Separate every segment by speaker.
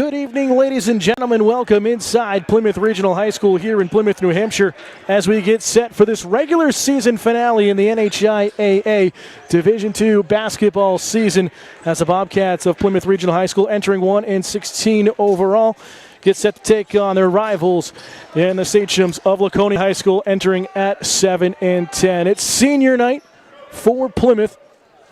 Speaker 1: Good evening, ladies and gentlemen. Welcome inside Plymouth Regional High School here in Plymouth, New Hampshire, as we get set for this regular season finale in the NHIAA Division II basketball season, as the Bobcats of Plymouth Regional High School, entering 1-16 overall, get set to take on their rivals in the Sachems of Laconia High School, entering at 7-10. It's senior night for Plymouth,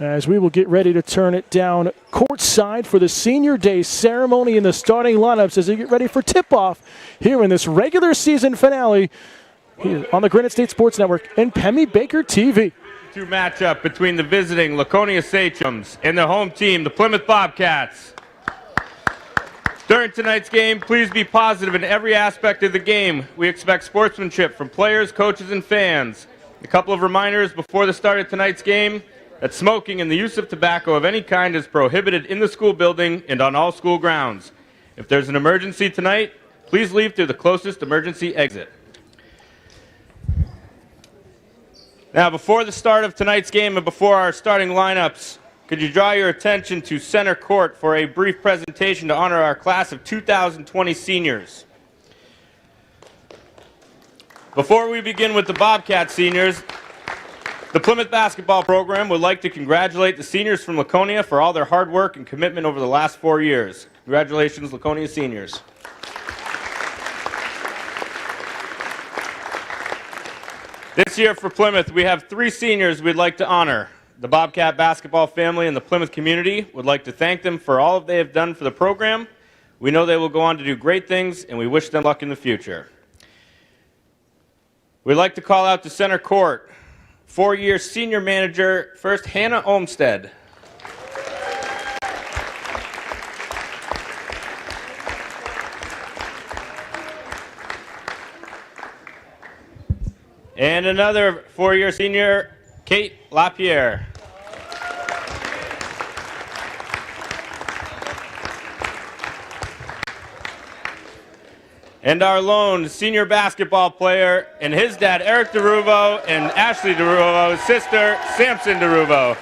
Speaker 1: as we will get ready to turn it down courtside for the senior day ceremony in the starting lineups as they get ready for tip-off here in this regular season finale here on the Granite State Sports Network and Pemmy Baker TV.
Speaker 2: Two matchup between the visiting Laconia Sachems and their home team, the Plymouth Bobcats. During tonight's game, please be positive in every aspect of the game. We expect sportsmanship from players, coaches, and fans. A couple of reminders before the start of tonight's game: that smoking and the use of tobacco of any kind is prohibited in the school building and on all school grounds. If there's an emergency tonight, please leave to the closest emergency exit. Now, before the start of tonight's game and before our starting lineups, could you draw your attention to center court for a brief presentation to honor our class of 2020 seniors. Before we begin with the Bobcat seniors, the Plymouth basketball program would like to congratulate the seniors from Laconia for all their hard work and commitment over the last 4 years. Congratulations, Laconia seniors. This year for Plymouth, we have 3 seniors we'd like to honor. The Bobcat basketball family and the Plymouth community would like to thank them for all they have done for the program. We know they will go on to do great things, and we wish them luck in the future. We'd like to call out to center court 4-year senior manager, first Hannah Olmstead. And another 4-year senior, Kate LaPierre. And our lone senior basketball player and his dad, Eric DeRuvo, and Ashley DeRuvo's sister, Samson DeRuvo.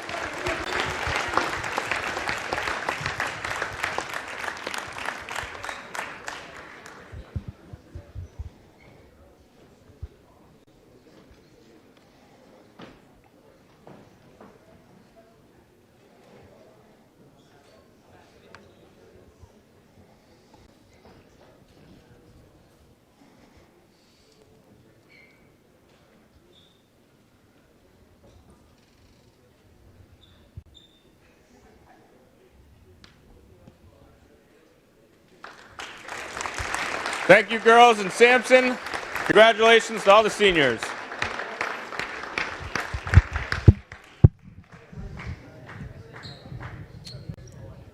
Speaker 2: Thank you, girls, and Samson. Congratulations to all the seniors.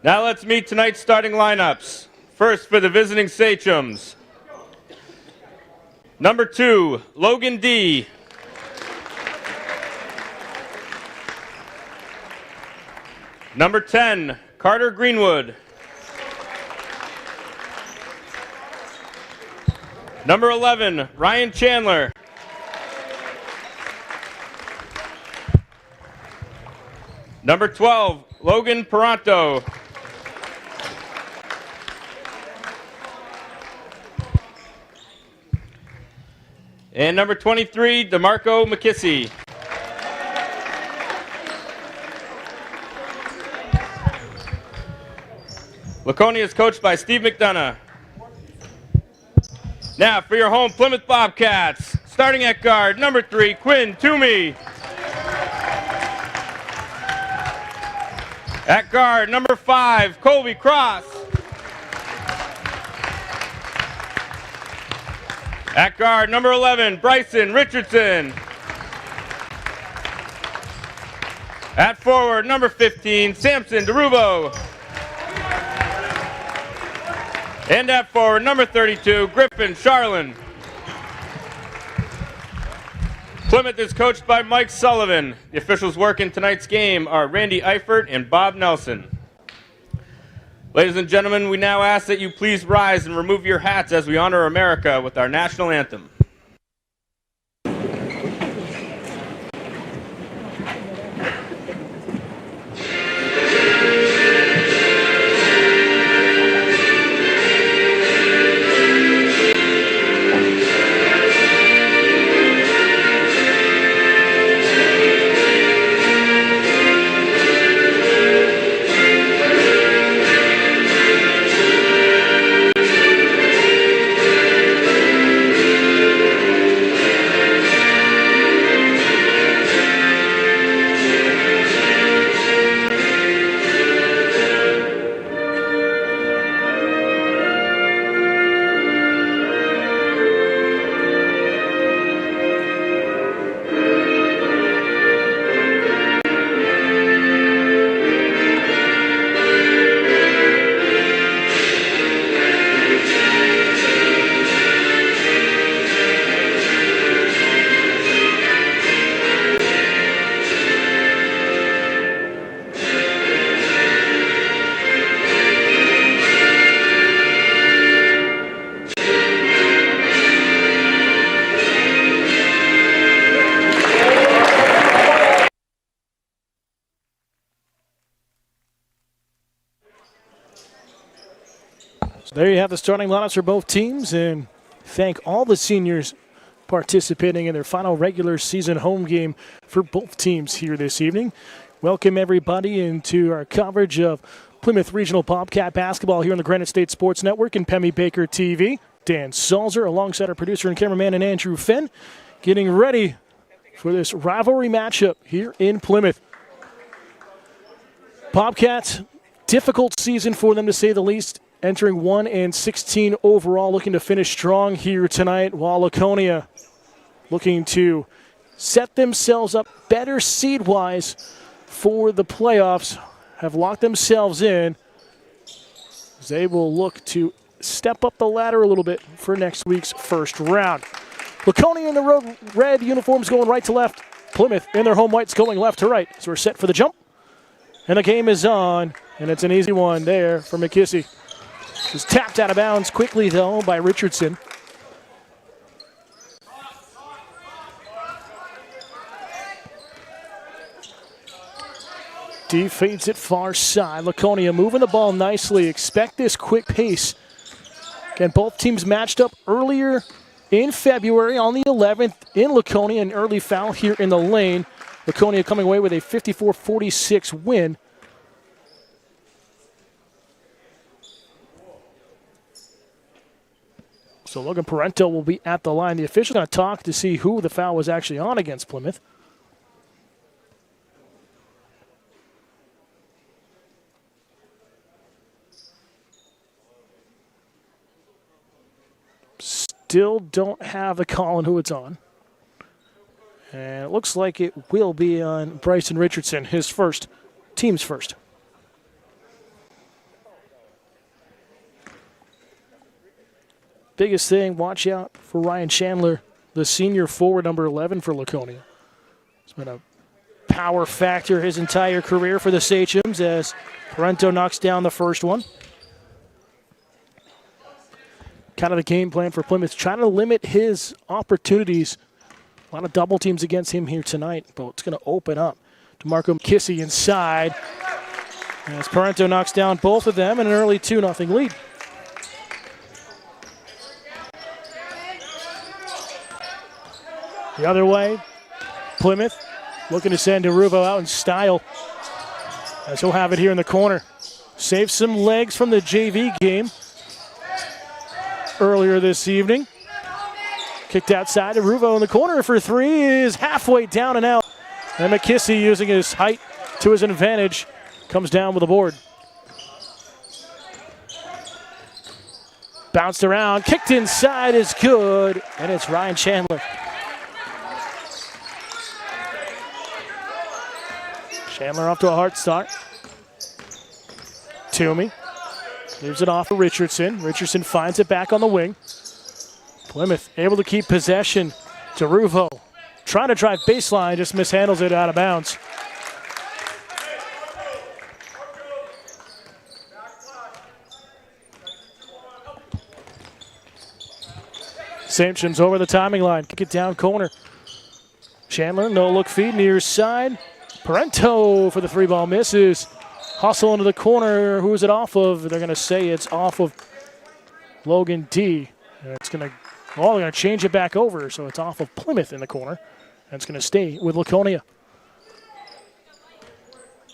Speaker 2: Now let's meet tonight's starting lineups. First for the visiting Sachems. Number 2, Logan D. Number 10, Carter Greenwood. Number 11, Ryan Chandler. Number 12, Logan Peranto. And number 23, DeMarco McKissy. Laconia is coached by Steve McDonough. Now for your home Plymouth Bobcats, starting at guard, number 3, Quinn Toomey. At guard, number 5, Colby Cross. At guard, number 11, Bryson Richardson. At forward, number 15, Samson DeRuvo. And at forward, number 32, Griffin Charlin. Plymouth is coached by Mike Sullivan. The officials working tonight's game are Randy Eifert and Bob Nelson. Ladies and gentlemen, we now ask that you please rise and remove your hats as we honor America with our national anthem.
Speaker 1: There you have the starting lineups for both teams, and thank all the seniors participating in their final regular season home game for both teams here this evening. Welcome everybody into our coverage of Plymouth Regional Bobcat basketball here on the Granite State Sports Network and Pemmy Baker TV. Dan Salzer alongside our producer and cameraman and Andrew Finn, getting ready for this rivalry matchup here in Plymouth. Bobcats, difficult season for them to say the least, entering 1-16 overall, looking to finish strong here tonight, while Laconia looking to set themselves up better seed-wise for the playoffs, have locked themselves in. They will look to step up the ladder a little bit for next week's first round. Laconia in the red uniforms going right to left. Plymouth in their home whites going left to right. So we're set for the jump. And the game is on. And it's an easy one there for McKissy. Just tapped out of bounds quickly, though, by Richardson. D feeds it far side. Laconia moving the ball nicely. Expect this quick pace. Again, both teams matched up earlier in February on the 11th in Laconia. An early foul here in the lane. Laconia coming away with a 54-46 win. So Logan Parento will be at the line. The official going to talk to see who the foul was actually on against Plymouth. Still don't have the call on who it's on. And it looks like it will be on Bryson Richardson, his first, team's first. Biggest thing, watch out for Ryan Chandler, the senior forward, number 11 for Laconia. It's been a power factor his entire career for the Sachems as Parento knocks down the first one. Kind of the game plan for Plymouth, trying to limit his opportunities. A lot of double teams against him here tonight, but it's going to open up to Marco McKissy inside as Parento knocks down both of them in an early 2-0 lead. The other way, Plymouth looking to send Deruvo out in style as he'll have it here in the corner. Save some legs from the JV game earlier this evening. Kicked outside. Deruvo in the corner for three is halfway down and out. And McKissy, using his height to his advantage, comes down with a board. Bounced around, kicked inside is good, and it's Ryan Chandler. Chandler off to a hard start. Toomey leaves it off for Richardson. Richardson finds it back on the wing. Plymouth able to keep possession. Deruvo trying to drive baseline, just mishandles it out of bounds. Sachems over the timing line. Kick it down corner. Chandler, no look feed near side. Parento for the three ball misses. Hustle into the corner. Who is it off of? They're going to say it's off of Logan D. And it's going to, they're going to change it back over. So it's off of Plymouth in the corner. And it's going to stay with Laconia.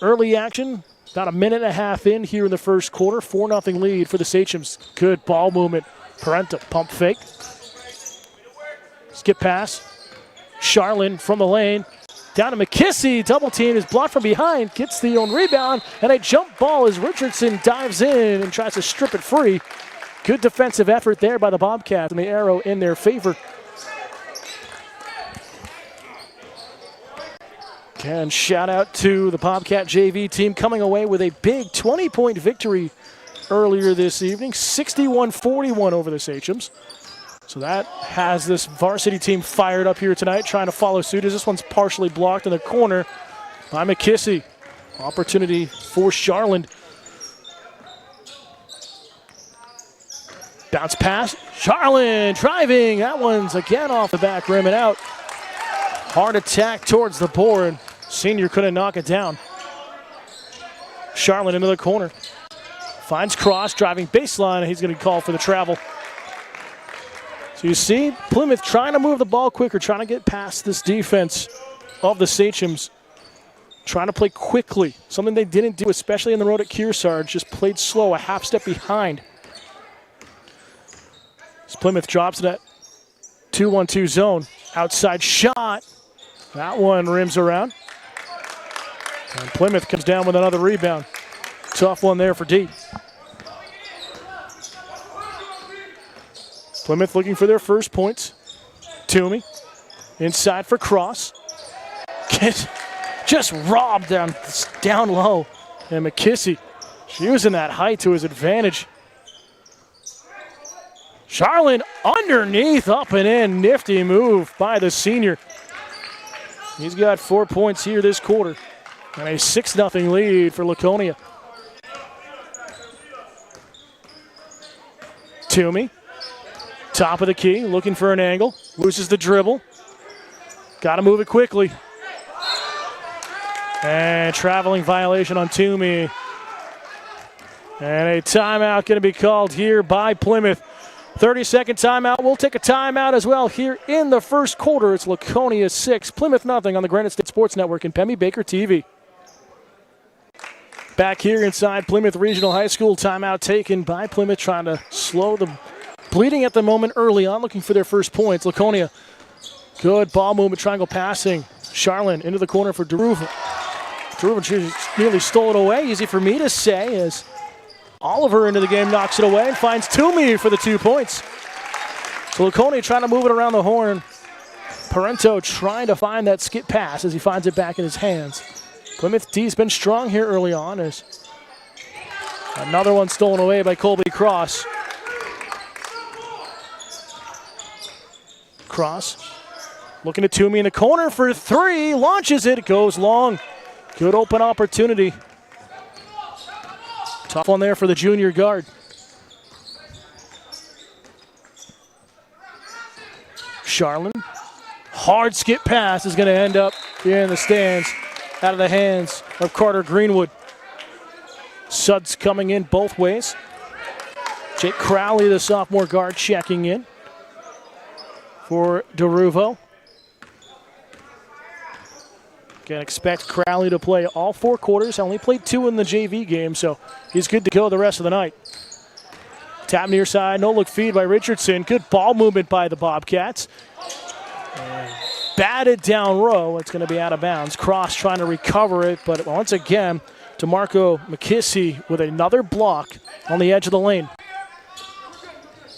Speaker 1: Early action. About a minute and a half in here in the first quarter. 4-0 lead for the Sachems. Good ball movement. Parento pump fake. Skip pass. Charlin from the lane. Down to McKissy. Double team is blocked from behind. Gets the own rebound. And a jump ball as Richardson dives in and tries to strip it free. Good defensive effort there by the Bobcats, and the arrow in their favor. And shout out to the Bobcat JV team coming away with a big 20-point victory earlier this evening. 61-41 over the Sachems. So that has this varsity team fired up here tonight, trying to follow suit as this one's partially blocked in the corner by McKissy. Opportunity for Charland. Bounce pass. Charland driving. That one's again off the back rim and out. Hard attack towards the board. Senior couldn't knock it down. Charland into the corner. Finds Cross, driving baseline, and he's going to call for the travel. So you see Plymouth trying to move the ball quicker, trying to get past this defense of the Sachems. Trying to play quickly, something they didn't do, especially in the road at Kearsarge. Just played slow, a half step behind. As Plymouth drops that 2-1-2 zone. Outside shot. That one rims around. And Plymouth comes down with another rebound. Tough one there for D. Plymouth looking for their first points. Toomey inside for Cross. Just robbed down low. And McKissy, using that height to his advantage. Charlin underneath, up and in. Nifty move by the senior. He's got 4 points here this quarter. And a 6-0 lead for Laconia. Toomey, top of the key, looking for an angle. Loses the dribble. Got to move it quickly. And traveling violation on Toomey. And a timeout going to be called here by Plymouth. 30-second timeout. We'll take a timeout as well here in the first quarter. It's Laconia 6, Plymouth nothing on the Granite State Sports Network and Pemmy Baker TV. Back here inside Plymouth Regional High School. Timeout taken by Plymouth, trying to slow the bleeding at the moment early on, looking for their first points. Laconia, good ball movement, triangle passing. Charlin into the corner for Deruva. Deruva nearly stole it away. Easy for me to say as Oliver into the game knocks it away and finds Toomey for the 2 points. So Laconia trying to move it around the horn. Parento trying to find that skip pass as he finds it back in his hands. Plymouth D's been strong here early on as another one stolen away by Colby Cross. Cross looking at Toomey in the corner for 3, launches it, goes long. Good open opportunity. Tough one there for the junior guard. Charlin, hard skip pass is going to end up here in the stands, out of the hands of Carter Greenwood. Suds coming in both ways. Jake Crowley, the sophomore guard, checking in for Deruvo. Can expect Crowley to play all 4 quarters. Only played 2 in the JV game, so he's good to go the rest of the night. Tap near side, no look feed by Richardson. Good ball movement by the Bobcats. And batted down low. It's going to be out of bounds. Cross trying to recover it, but once again, DeMarco McKissy with another block on the edge of the lane.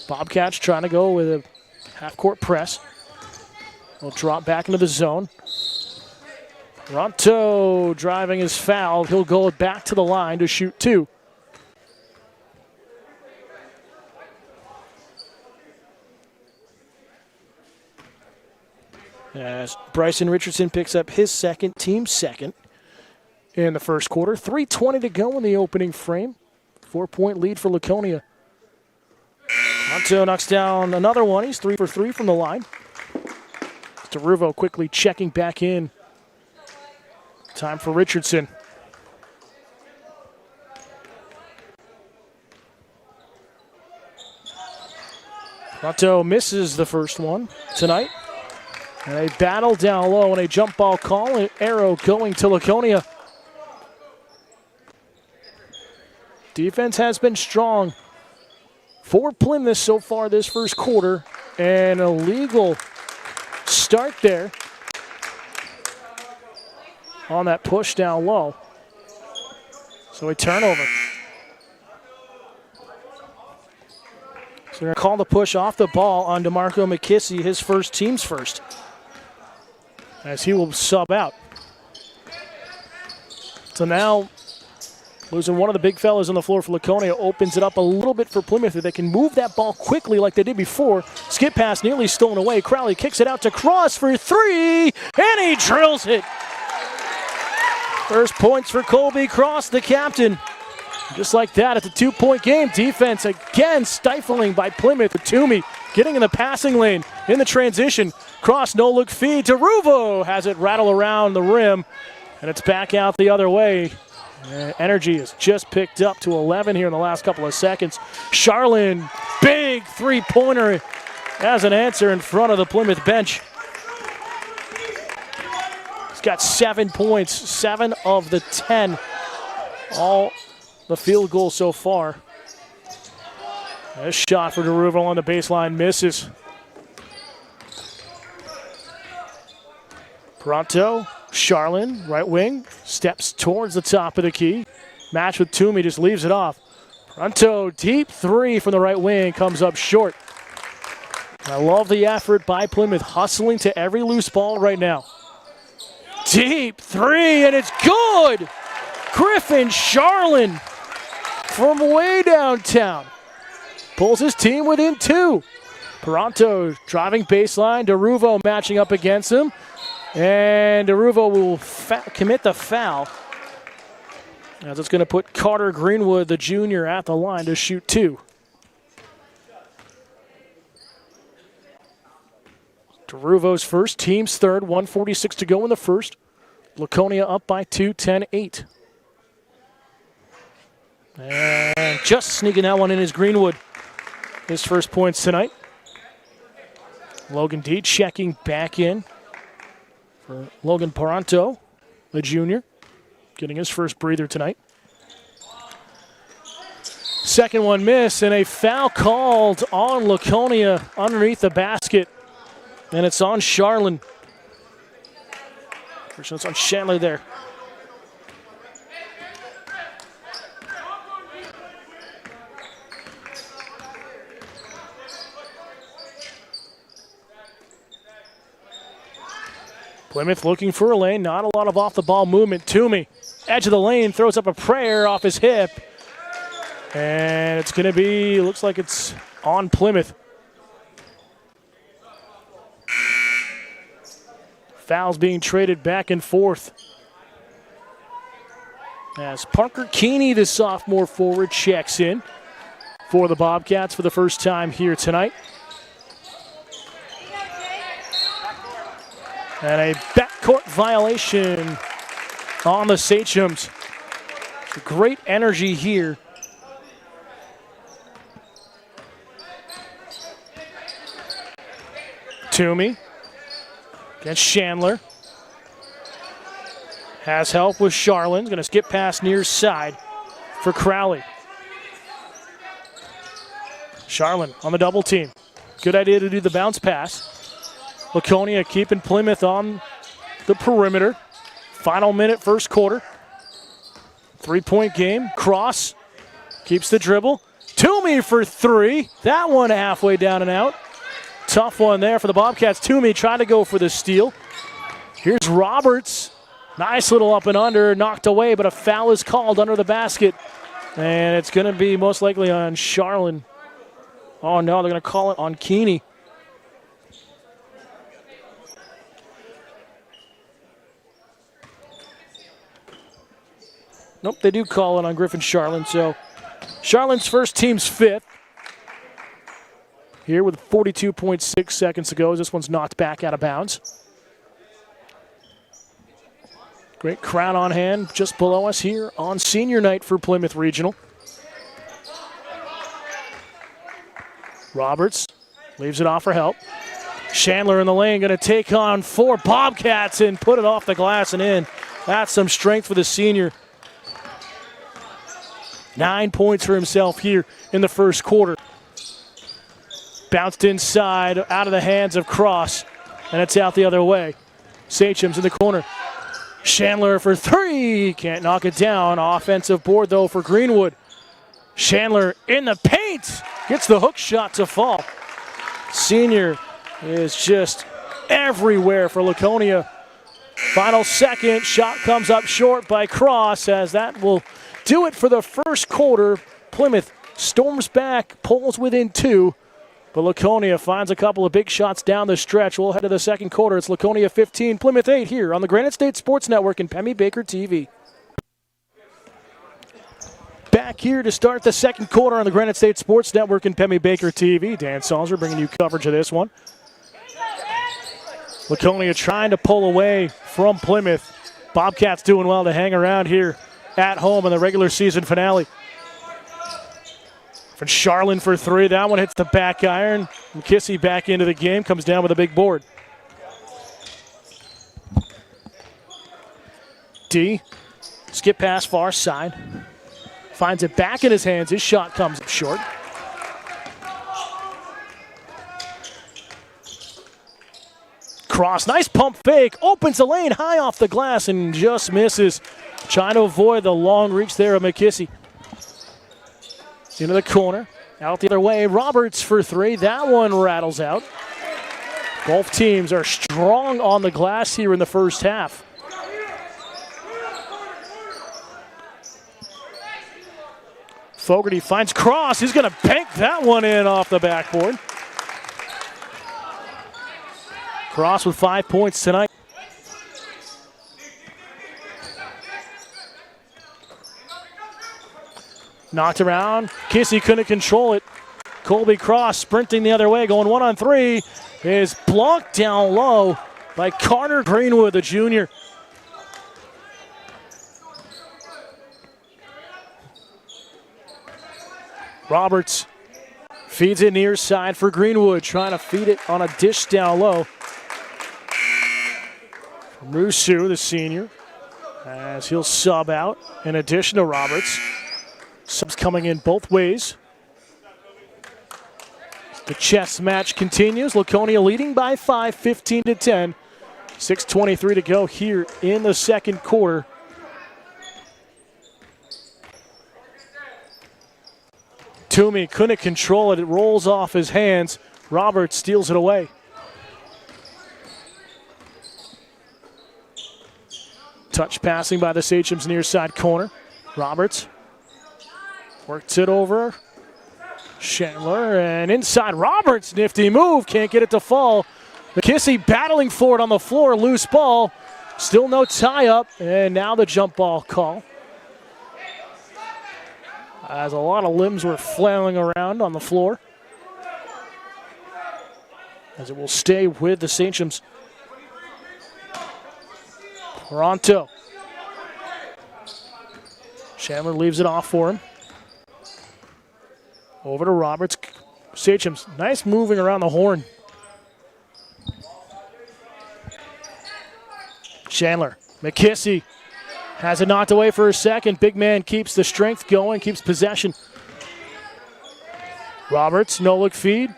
Speaker 1: Bobcats trying to go with a half-court press. Will drop back into the zone. Ronto driving is fouled. He'll go back to the line to shoot 2. As Bryson Richardson picks up his second, team second in the first quarter. 3:20 to go in the opening frame. 4-point lead for Laconia. Ronto knocks down another one. He's 3 for 3 from the line. Deruvo quickly checking back in. Time for Richardson. Ronto misses the first one tonight. And a battle down low and a jump ball call. An arrow going to Laconia. Defense has been strong for Plymouth so far this first quarter. An illegal start there on that push down low. So a turnover. So they're going to call the push off the ball on DeMarco McKissy, his first, team's first, as he will sub out. So now, losing one of the big fellas on the floor for Laconia opens it up a little bit for Plymouth. If they can move that ball quickly like they did before. Skip pass nearly stolen away. Crowley kicks it out to Cross for 3, and he drills it. First points for Colby Cross, the captain. Just like that, it's a 2-point game. Defense again stifling by Plymouth. Toomey getting in the passing lane in the transition. Cross, no-look feed to Ruvo. Has it rattle around the rim, and it's back out the other way. Energy has just picked up to 11 here in the last couple of seconds. Charlin, big three-pointer as an answer in front of the Plymouth bench. He's got 7 points, 7 of the 10. All the field goals so far. A shot for DeRuvo on the baseline, misses. Pronto, Charlin, right wing, steps towards the top of the key. Match with Toomey, just leaves it off. Pronto, deep three from the right wing, comes up short. I love the effort by Plymouth, hustling to every loose ball right now. Deep three, and it's good! Griffin Charlin from way downtown pulls his team within 2. Pronto driving baseline, DeRuvo matching up against him. And DeRuvo will commit the foul, as it's going to put Carter Greenwood, the junior, at the line to shoot 2. DeRuvo's first, team's third, 1:46 to go in the first. Laconia up by 2, 10-8. And just sneaking that one in is Greenwood. His first points tonight. Logan D checking back in for Logan Pronto, the junior, getting his first breather tonight. Second one missed, and a foul called on Laconia underneath the basket. And it's on Charlin. It's on Chandler there. Plymouth looking for a lane, not a lot of off-the-ball movement. Toomey, edge of the lane, throws up a prayer off his hip. And it's going to be, looks like it's on Plymouth. Fouls being traded back and forth. As Parker Keeney, the sophomore forward, checks in for the Bobcats for the first time here tonight. And a backcourt violation on the Sachems. Great energy here. Toomey against Chandler. Has help with Charlin. Going to skip past near side for Crowley. Charlin on the double team. Good idea to do the bounce pass. Laconia keeping Plymouth on the perimeter. Final minute, first quarter. 3-point game. Cross keeps the dribble. Toomey for 3. That one halfway down and out. Tough one there for the Bobcats. Toomey trying to go for the steal. Here's Roberts. Nice little up and under, knocked away, but a foul is called under the basket. And it's going to be most likely on Charlin. Oh no, they're going to call it on Keeney. Nope, they do call it on Griffin Charlin. So Charlin's first, team's 5th. Here with 42.6 seconds to go. This one's knocked back out of bounds. Great crowd on hand just below us here on senior night for Plymouth Regional. Roberts leaves it off for help. Chandler in the lane, going to take on 4 Bobcats and put it off the glass and in. That's some strength for the senior. 9 points for himself here in the first quarter. Bounced inside, out of the hands of Cross, and it's out the other way. Sachems in the corner. Chandler for 3, can't knock it down. Offensive board though for Greenwood. Chandler in the paint, gets the hook shot to fall. Senior is just everywhere for Laconia. Final second, shot comes up short by Cross, as that will do it for the first quarter. Plymouth storms back, pulls within 2. But Laconia finds a couple of big shots down the stretch. We'll head to the second quarter. It's Laconia 15, Plymouth 8 here on the Granite State Sports Network and Pemmy Baker TV. Back here to start the second quarter on the Granite State Sports Network and Pemmy Baker TV. Dan Salzer bringing you coverage of this one. Laconia trying to pull away from Plymouth. Bobcats doing well to hang around here at home in the regular season finale. From Charlin for three. That one hits the back iron. McKissy back into the game, comes down with a big board. D, skip pass far side. Finds it back in his hands. His shot comes up short. Cross, nice pump fake. Opens the lane high off the glass and just misses. Trying to avoid the long reach there of McKissy. Into the corner. Out the other way. Roberts for three. That one rattles out. Both teams are strong on the glass here in the first half. Fogarty finds Cross. He's going to bank that one in off the backboard. Cross with 5 points tonight. Knocked around. Kissy couldn't control it. Colby Cross sprinting the other way, going 1-on-3. Is blocked down low by Carter Greenwood, the junior. Roberts feeds it near side for Greenwood, trying to feed it on a dish down low. Rusu, the senior, as he'll sub out in addition to Roberts. Subs coming in both ways. The chess match continues. Laconia leading by 5, 15-10. 6:23 to go here in the second quarter. Toomey couldn't control it. It rolls off his hands. Roberts steals it away. Touch passing by the Sachems near side corner. Roberts works it over. Chandler and inside Roberts. Nifty move. Can't get it to fall. McKissy battling for it on the floor. Loose ball. Still no tie up. And now the jump ball call. As a lot of limbs were flailing around on the floor. As it will stay with the Sachems. Toronto. Chandler leaves it off for him. Over to Roberts. Sachems, nice moving around the horn. Chandler. McKissy has it knocked away for a second. Big man keeps the strength going, keeps possession. Roberts, no-look feed.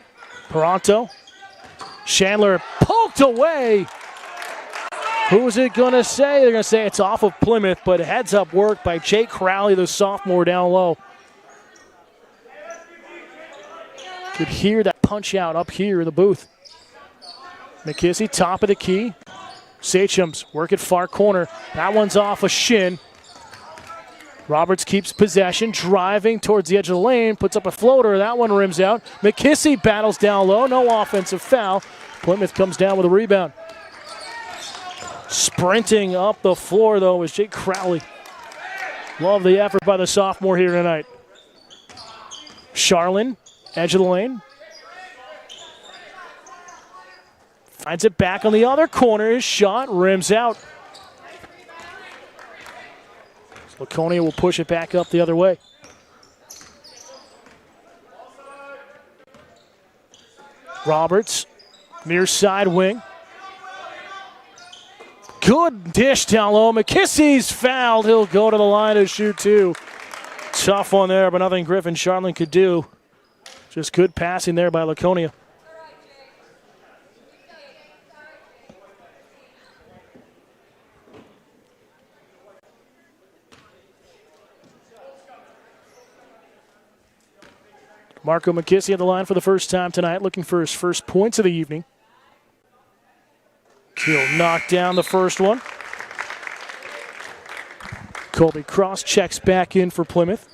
Speaker 1: Toronto. Chandler poked away. Who's it going to say? They're going to say it's off of Plymouth, but heads-up work by Jake Crowley, the sophomore, down low. Could hear that punch out up here in the booth. McKissy, top of the key. Sachems work at far corner. That one's off a shin. Roberts keeps possession, driving towards the edge of the lane, puts up a floater. That one rims out. McKissy battles down low. No offensive foul. Plymouth comes down with a rebound. Sprinting up the floor, though, is Jake Crowley. Love the effort by the sophomore here tonight. Charlin, edge of the lane. Finds it back on the other corner. His shot rims out. Laconia will push it back up the other way. Roberts, near side wing. Good dish down low. McKissy's fouled. He'll go to the line to shoot two. Tough one there, but nothing Griffin Charlin could do. Just good passing there by Laconia. Marco McKissy on the line for the first time tonight, looking for his first points of the evening. He'll knock down the first one. Colby Cross checks back in for Plymouth.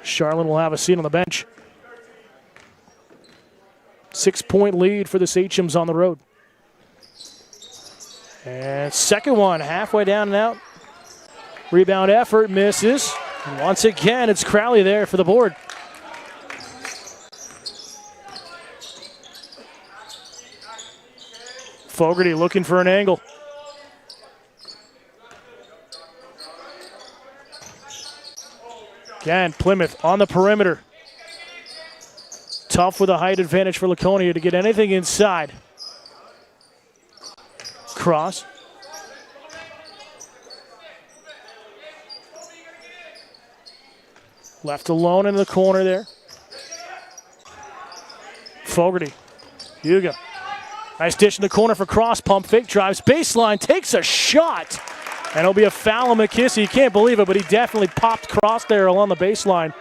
Speaker 1: Charlin will have a seat on the bench. 6-point lead for the Sachems on the road. And second one, halfway down and out. Rebound effort, misses. And once again, it's Crowley there for the board. Fogarty looking for an angle. Again, Plymouth on the perimeter. Tough with a height advantage for Laconia to get anything inside. Cross. Left alone in the corner there. Fogarty. Hugo. Nice dish in the corner for Cross. Pump fake, drives baseline, takes a shot. And it'll be a foul on McKissy. You can't believe it, but he definitely popped Cross there along the baseline.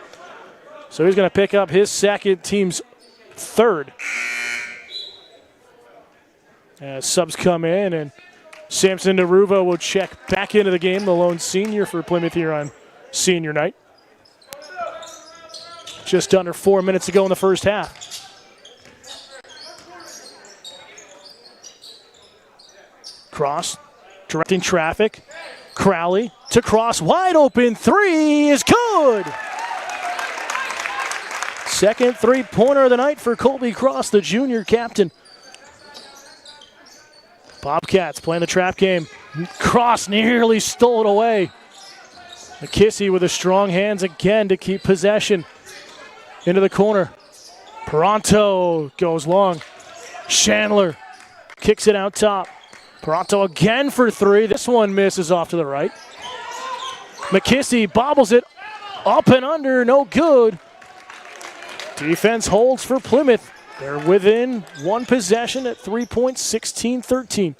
Speaker 1: So he's going to pick up his second, team's third. As subs come in, and Samson DeRuvo will check back into the game, the lone senior for Plymouth here on senior night. Just under 4 minutes to go in the first half. Cross, directing traffic. Crowley to Cross, wide open, three is good! Second three-pointer of the night for Colby Cross, the junior captain. Bobcats playing the trap game. Cross nearly stole it away. McKissy with the strong hands again to keep possession. Into the corner. Peranto goes long. Chandler kicks it out top. Peranto again for three. This one misses off to the right. McKissy bobbles it up and under, no good. Defense holds for Plymouth. They're within one possession at 3 points, 16-13.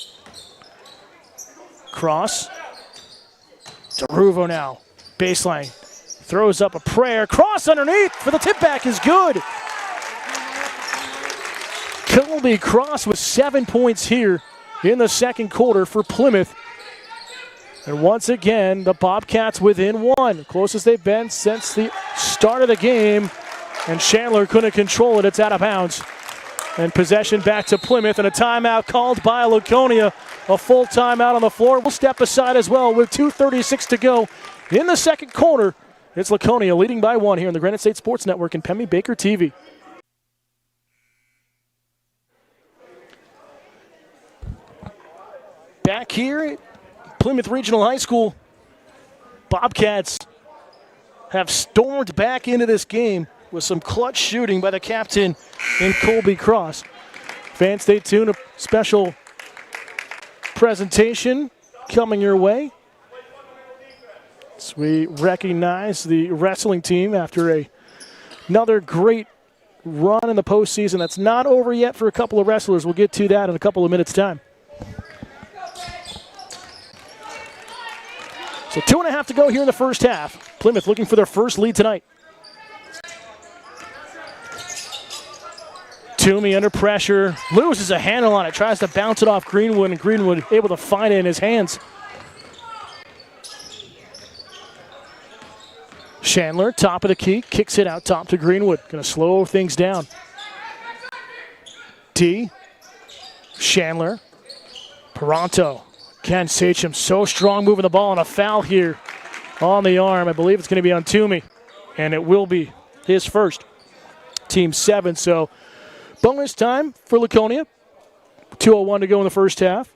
Speaker 1: Cross. DeRuvo now. Baseline. Throws up a prayer. Cross underneath for the tip back is good. Colby Cross with 7 points here in the second quarter for Plymouth. And once again, the Bobcats within one. Closest they've been since the start of the game. And Chandler couldn't control it. It's out of bounds. And possession back to Plymouth, and a timeout called by Laconia. A full timeout on the floor. We'll step aside as well with 2:36 to go in the second quarter. It's Laconia leading by one here on the Granite State Sports Network and Pemmy Baker TV. Back here at Plymouth Regional High School, Bobcats have stormed back into this game with some clutch shooting by the captain in Colby Cross. Fans, stay tuned. A special presentation coming your way as we recognize the wrestling team after another great run in the postseason. That's not over yet for a couple of wrestlers. We'll get to that in a couple of minutes' time. So 2.5 to go here in the first half. Plymouth looking for their first lead tonight. Toomey under pressure, loses a handle on it, tries to bounce it off Greenwood, and Greenwood able to find it in his hands. Chandler, top of the key, kicks it out top to Greenwood. Going to slow things down. D. Chandler. Peranto. Again, Sachems so strong moving the ball, and a foul here on the arm. I believe it's going to be on Toomey, and it will be his first. Team 7, so bonus time for Laconia. 2:01 to go in the first half.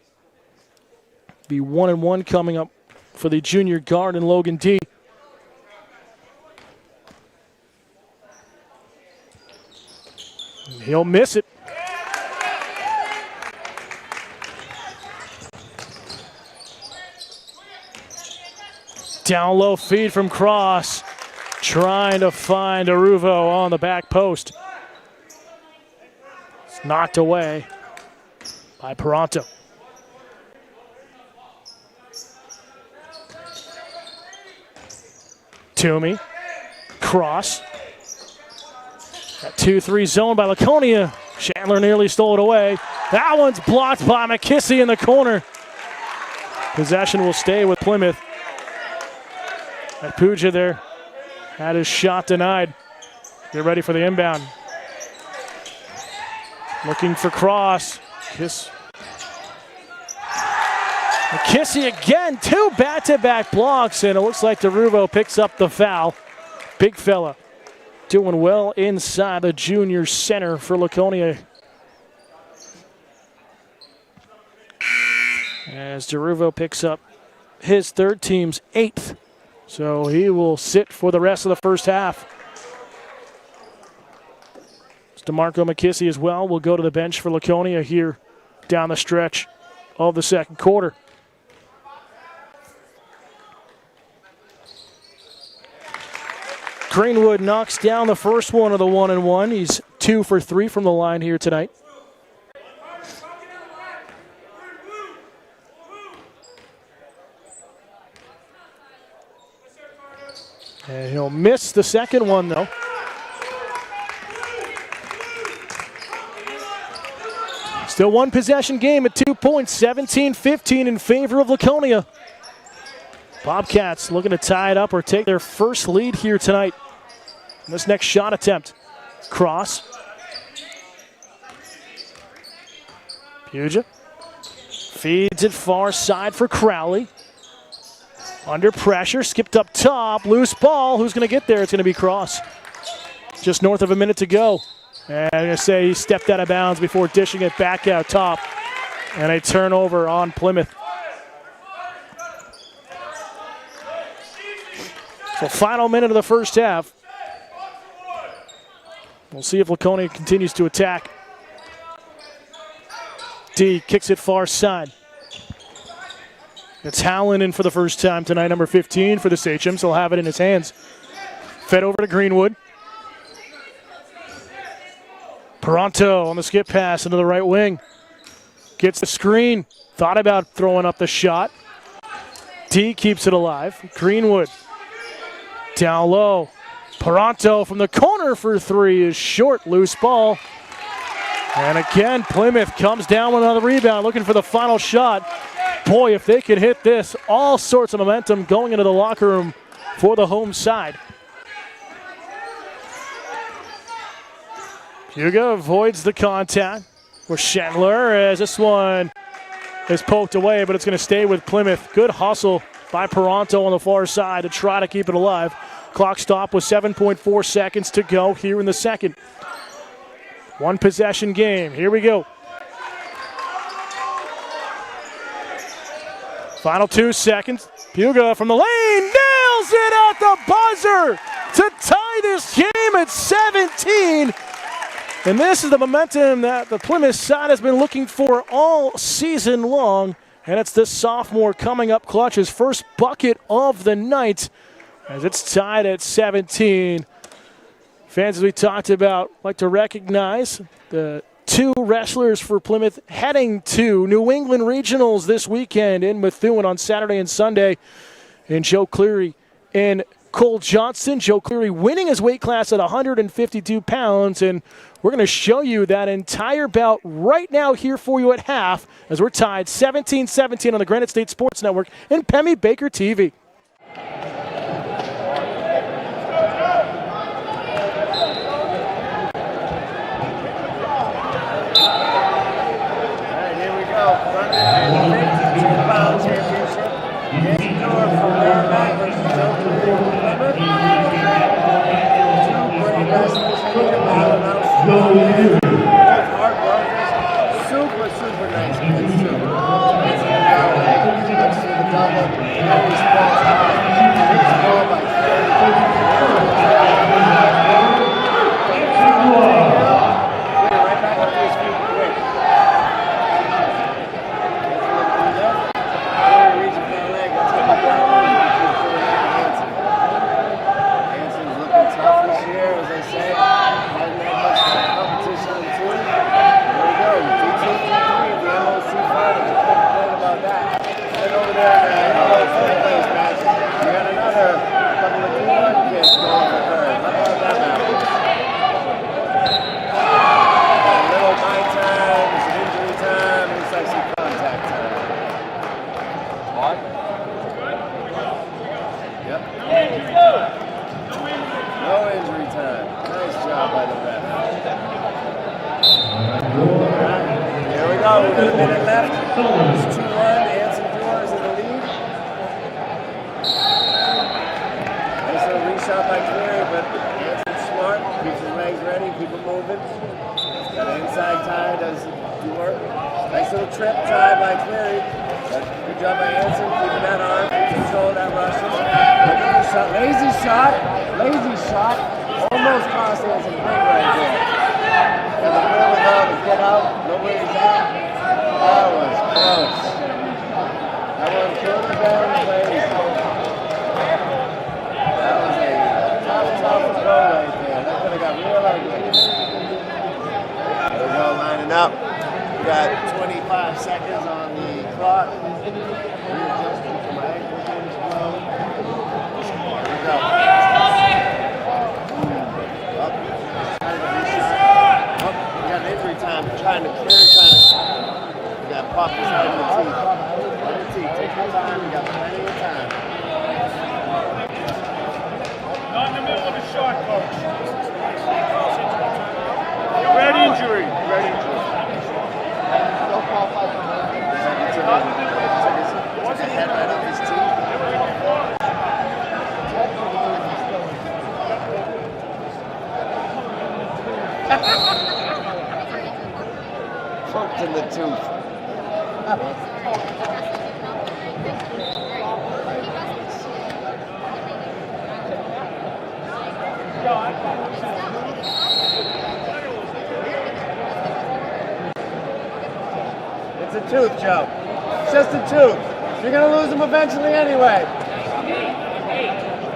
Speaker 1: Be 1-1 coming up for the junior guard and Logan D. He'll miss it. Down low feed from Cross. Trying to find Aruvo on the back post. It's knocked away by Peranto. Toomey. Cross. That 2-3 zone by Laconia. Chandler nearly stole it away. That one's blocked by McKissy in the corner. Possession will stay with Plymouth. Puja there had his shot denied. Get ready for the inbound. Looking for Cross. McKissy again, 2 back-to-back blocks, and it looks like DeRuvo picks up the foul. Big fella doing well inside the junior center for Laconia. As DeRuvo picks up his third, team's 8th. So he will sit for the rest of the first half. DeMarco McKissy as well will go to the bench for Laconia here down the stretch of the second quarter. Greenwood knocks down the first one of the 1-and-1. He's 2 for 3 from the line here tonight. And he'll miss the second one, though. Still one possession game at 2 points, 17-15 in favor of Laconia. Bobcats looking to tie it up or take their first lead here tonight. In this next shot attempt. Cross. Puget feeds it far side for Crowley. Under pressure, skipped up top, loose ball. Who's going to get there? It's going to be Cross. Just north of a minute to go. And I'm going to say he stepped out of bounds before dishing it back out top. And a turnover on Plymouth. So final minute of the first half. We'll see if Laconia continues to attack. D kicks it far side. It's Howland in for the first time tonight, number 15 for the Sachems. He'll have it in his hands. Fed over to Greenwood. Peranto on the skip pass into the right wing. Gets the screen. Thought about throwing up the shot. D keeps it alive. Greenwood down low. Peranto from the corner for three is short. Loose ball. And again, Plymouth comes down with another rebound, looking for the final shot. Boy, if they could hit this, all sorts of momentum going into the locker room for the home side. Puga avoids the contact with Schindler as this one is poked away, but it's going to stay with Plymouth. Good hustle by Peranto on the far side to try to keep it alive. Clock stop with 7.4 seconds to go here in the second. One possession game. Here we go. Final 2 seconds. Puga from the lane nails it at the buzzer to tie this game at 17. And this is the momentum that the Plymouth side has been looking for all season long. And it's the sophomore coming up clutch, his first bucket of the night as it's tied at 17. Fans, as we talked about, like to recognize the two wrestlers for Plymouth heading to New England Regionals this weekend in Methuen on Saturday and Sunday. And Joe Cleary and Cole Johnston. Joe Cleary winning his weight class at 152 pounds. And we're going to show you that entire bout right now here for you at half as we're tied 17-17 on the Granite State Sports Network and Pemmy Baker TV.
Speaker 3: Super nice kids too. Let's see the double. lazy shot, almost cost us a break right there. And the middle of to get out, know where he's at. That was close. That one could have been lazy. That was a tough goal right there. That could have got real ugly. There we go, lining up. We got 25 seconds on the clock. Readjusting to my ankle games flow. Here we go. We got injury time. Trying to clear, we got popped his head in the teeth. Take your time. We got plenty of time.
Speaker 4: Not in the middle of a shot, coach. Red injury.
Speaker 3: Don't qualify for that. What's his head right off his teeth? Poked in the tooth. It's a tooth, Joe. It's just a tooth. You're going to lose him eventually anyway.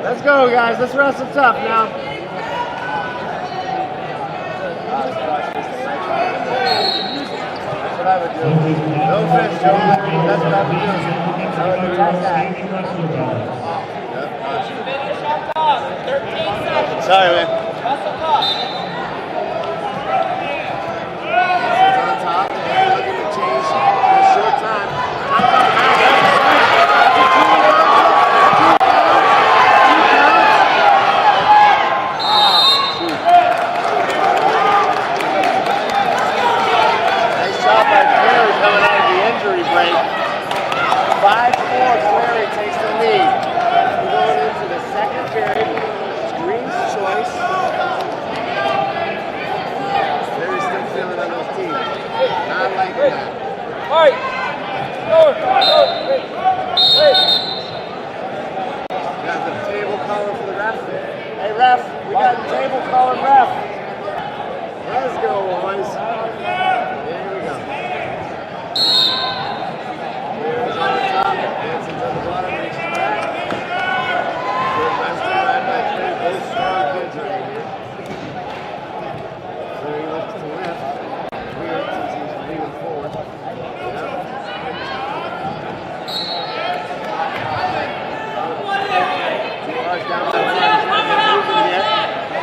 Speaker 3: Let's go, guys. Let's wrestle tough now. That's what I would do. No offense, Joe. That's what I would do. I would attack that. Yep, sorry, man. On top. Looking to change in a short time. Nice job by Clary coming out of the injury break. 5-4, Clary takes the lead. We're going into the second period. It's Green's choice. Clary's still feeling on those teeth. Not liking that.
Speaker 4: Right.
Speaker 3: We got the table calling for the ref. Hey, ref, we got the table calling ref. Let's go, boys. Here we go. Here's on the top. Danson's on the bottom. Reaches back. Good wrestling right by three. Both strong kids right here. So he looks to lift. Weird since he's leaning forward. Yep. Down by one. He's not moving yet.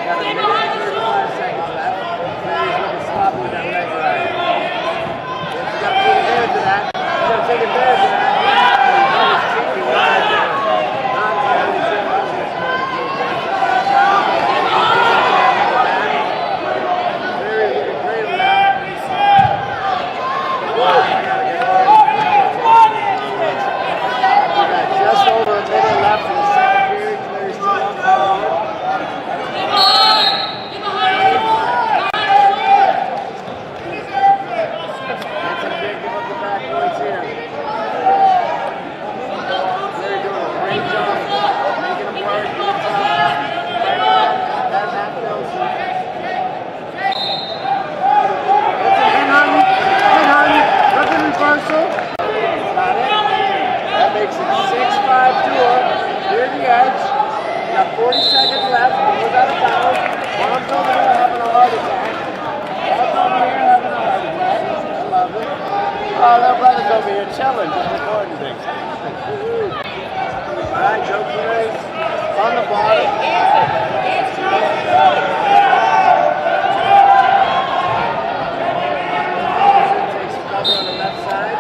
Speaker 3: Got a minute and 35 seconds left. Clary's looking sloppy with that leg right. He's got to take advantage of that. He's got to take advantage of that. He's cheeky right there. Not entirely sure what he's going to do. Clary's looking great with that. I gotta get over it. We got just over a minute left in the second period. Clary's still on fire. Danson's big, give up the back points here. Clary doing a great job making them work. That's half Nelson. Looking reversal. Got it. That makes it 6-5 duel. Near the edge. We got 40 seconds left. Goes out of bounds. Mom's over there having a heart attack. Mom's over here having a heart attack. I love it. Oh, that brother's over here chilling, just recording things. All right, Joe Clary's on the bottom. Takes a cover on the left side.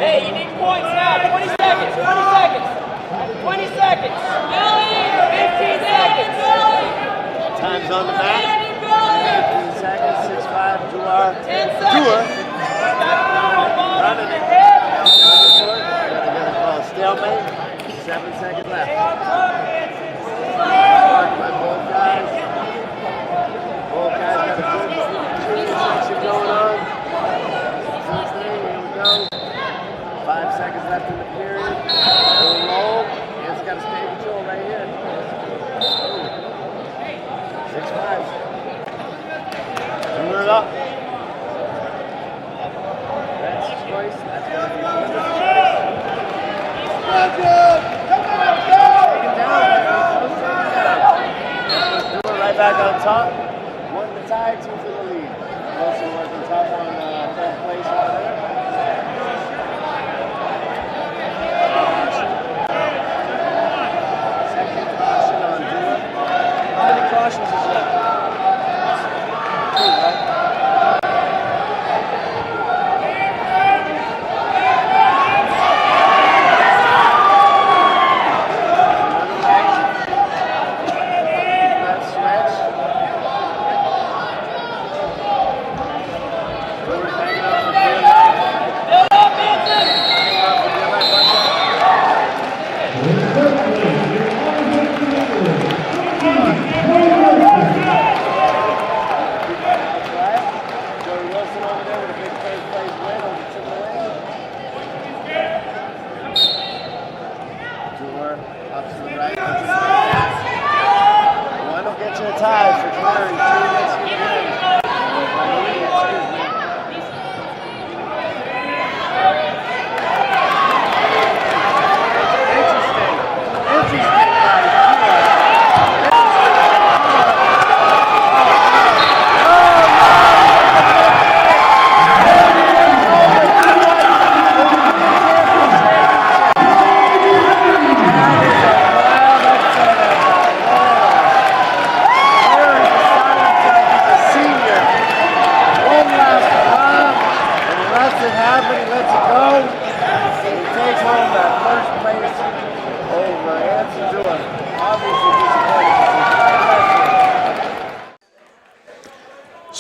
Speaker 4: Hey, you need points now. 20 seconds. 20 seconds. 20 seconds. 15 seconds.
Speaker 3: Time's on the mat. 15 seconds. 6-5. Duar.
Speaker 4: 10 seconds.
Speaker 3: Running it. Got to get a call. Stalemate. 7 seconds left.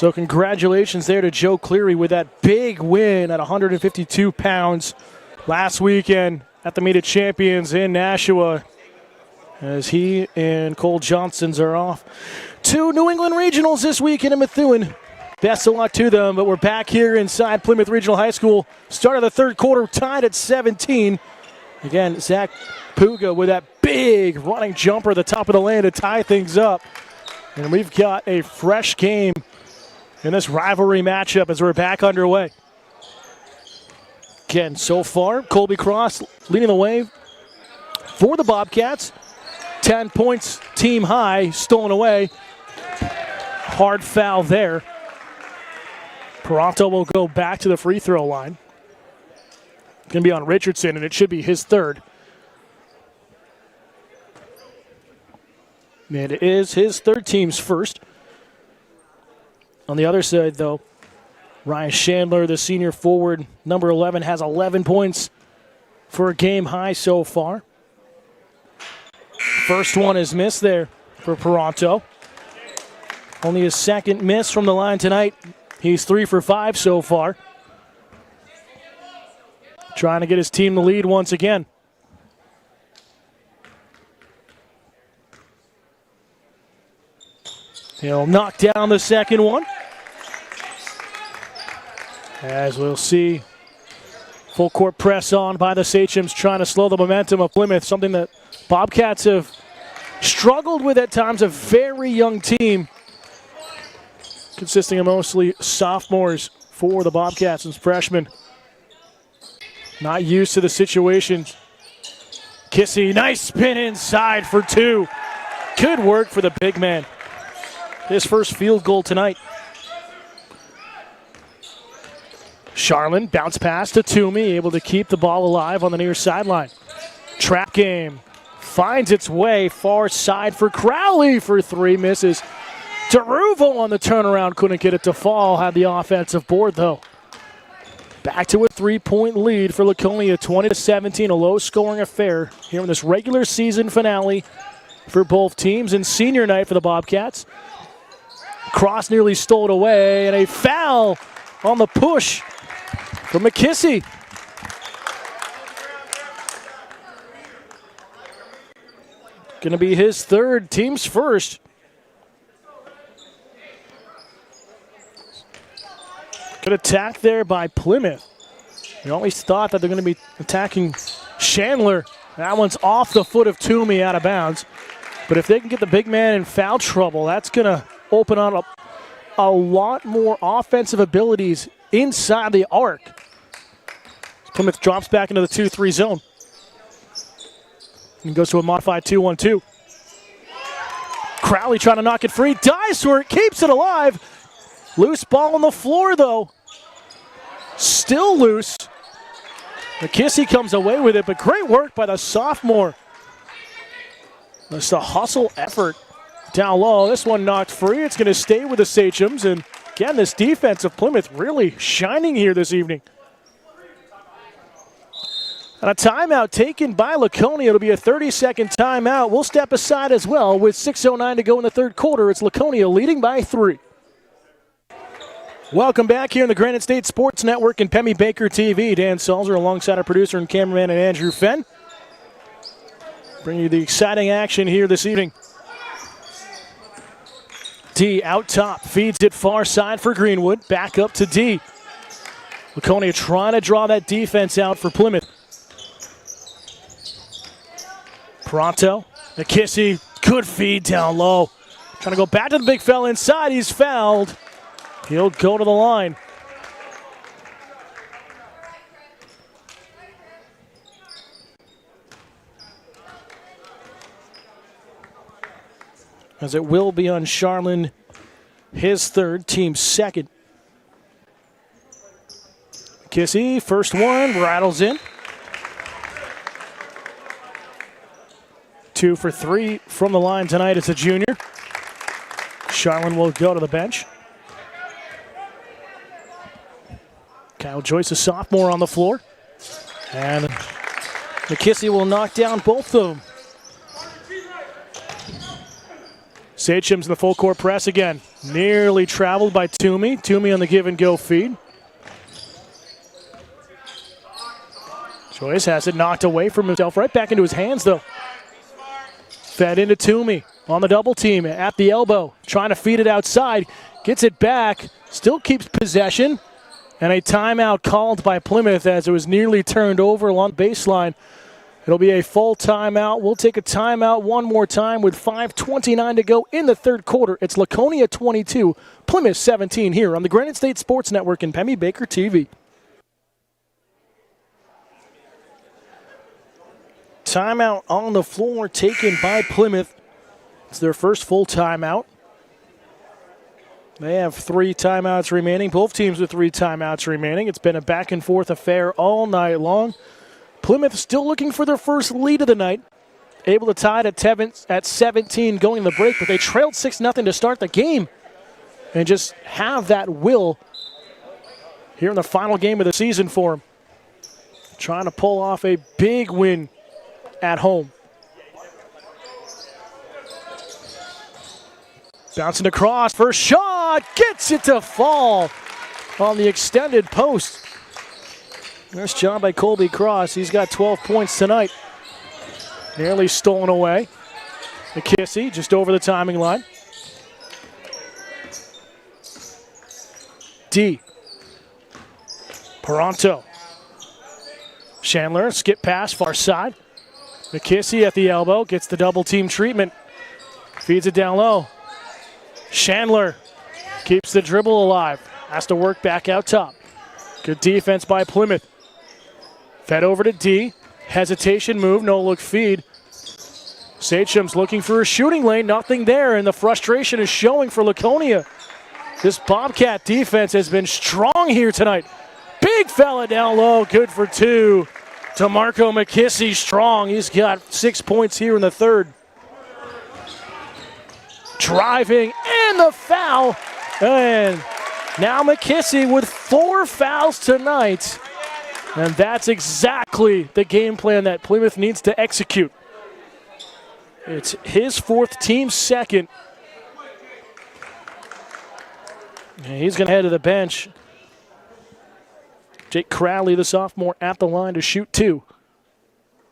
Speaker 1: So congratulations there to Joe Cleary with that big win at 152 pounds last weekend at the Meet of Champions in Nashua, as he and Cole Johnsons are off to New England Regionals this weekend in Methuen. Best of luck to them, but we're back here inside Plymouth Regional High School. Start of the third quarter, tied at 17. Again, Zach Puga with that big running jumper at the top of the lane to tie things up. And we've got a fresh game in this rivalry matchup as we're back underway. Again, so far, Colby Cross leading the way for the Bobcats. 10 points, team high, stolen away. Hard foul there. Toronto will go back to the free throw line. Going to be on Richardson, and it should be his third. And it is his third, team's first. On the other side, though, Ryan Chandler, the senior forward, number 11, has 11 points for a game high so far. First one is missed there for Toronto. Only his second miss from the line tonight. He's 3 for 5 so far. Trying to get his team the lead once again. He'll knock down the second one. As we'll see, full court press on by the Sachems, trying to slow the momentum of Plymouth, something that Bobcats have struggled with at times. A very young team consisting of mostly sophomores for the Bobcats and freshmen. Not used to the situation. Kissy, nice spin inside for 2. Good work for the big man. His first field goal tonight. Charlin, bounce pass to Toomey, able to keep the ball alive on the near sideline. Trap game finds its way far side for Crowley for 3, misses. DeRuvo on the turnaround, couldn't get it to fall, had the offensive board though. Back to a 3-point lead for Laconia, 20-17, a low-scoring affair here in this regular season finale for both teams and senior night for the Bobcats. Cross nearly stole it away, and a foul on the push from McKissy. Going to be his third, team's first. Good attack there by Plymouth. You always thought that they're going to be attacking Chandler. That one's off the foot of Toomey, out of bounds. But if they can get the big man in foul trouble, that's going to open on a lot more offensive abilities inside the arc. Plymouth drops back into the 2-3 zone. And goes to a modified 2-1-2. Crowley trying to knock it free. Dives for it, keeps it alive. Loose ball on the floor, though. Still loose. McKissy comes away with it, but great work by the sophomore. Just a hustle effort down low. This one knocked free. It's going to stay with the Sachems. And again, this defense of Plymouth really shining here this evening. And a timeout taken by Laconia. It'll be a 30-second timeout. We'll step aside as well with 6:09 to go in the third quarter. It's Laconia leading by 3. Welcome back here in the Granite State Sports Network and Pemmy Baker TV. Dan Salzer alongside our producer and cameraman and Andrew Fenn. Bringing you the exciting action here this evening. D out top, feeds it far side for Greenwood. Back up to D. Laconia trying to draw that defense out for Plymouth. Pronto, McKissy, good feed down low. Trying to go back to the big fella inside. He's fouled. He'll go to the line. As it will be on Charlin, his third, team second. Kissy, first one, rattles in. 2 for 3 from the line tonight as a junior. Charlin will go to the bench. Kyle Joyce, a sophomore, on the floor. And McKissy will knock down both of them. Sachems in the full court press again. Nearly traveled by Toomey. Toomey on the give and go feed. Joyce has it knocked away from himself. Right back into his hands, though. Fed into Toomey on the double team at the elbow. Trying to feed it outside. Gets it back. Still keeps possession. And a timeout called by Plymouth as it was nearly turned over along the baseline. It'll be a full timeout. We'll take a timeout one more time with 5:29 to go in the third quarter. It's Laconia 22, Plymouth 17 here on the Granite State Sports Network and Pemmy Baker TV. Timeout on the floor taken by Plymouth. It's their first full timeout. They have 3 timeouts remaining. Both teams with 3 timeouts remaining. It's been a back and forth affair all night long. Plymouth still looking for their first lead of the night. Able to tie it at 17 going to the break, but they trailed 6-0 to start the game. And just have that will here in the final game of the season for them. Trying to pull off a big win at home. Bouncing across, first shot, gets it to fall on the extended post. Nice job by Colby Cross. He's got 12 points tonight. Nearly stolen away. McKissy just over the timing line. D. Paronto. Chandler, skip pass, far side. McKissy at the elbow, gets the double team treatment. Feeds it down low. Chandler keeps the dribble alive. Has to work back out top. Good defense by Plymouth. Fed over to D. Hesitation move, no look feed. Sachems looking for a shooting lane, nothing there, and the frustration is showing for Laconia. This Bobcat defense has been strong here tonight. Big fella down low, good for 2. DeMarco McKissy strong. He's got 6 points here in the third. Driving and the foul. And now McKissy with 4 fouls tonight. And that's exactly the game plan that Plymouth needs to execute. It's his 4th, team second. And he's going to head to the bench. Jake Crowley, the sophomore, at the line to shoot 2.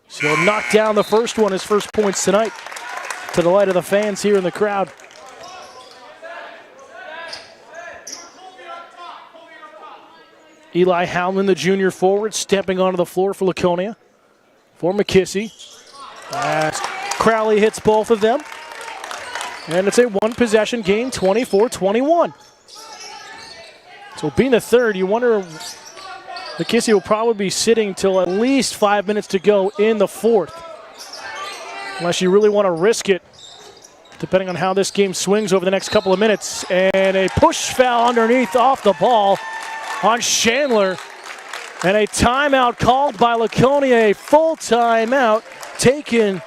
Speaker 1: So he'll knock down the first one, his first points tonight, to the light of the fans here in the crowd. Eli Howland, the junior forward, stepping onto the floor for Laconia. For McKissy. As Crowley hits both of them. And it's a one-possession game, 24-21. So being the third, you wonder, McKissy will probably be sitting till at least 5 minutes to go in the fourth. Unless you really want to risk it, depending on how this game swings over the next couple of minutes. And a push foul underneath off the ball on Chandler. And a timeout called by Laconia, a full timeout taken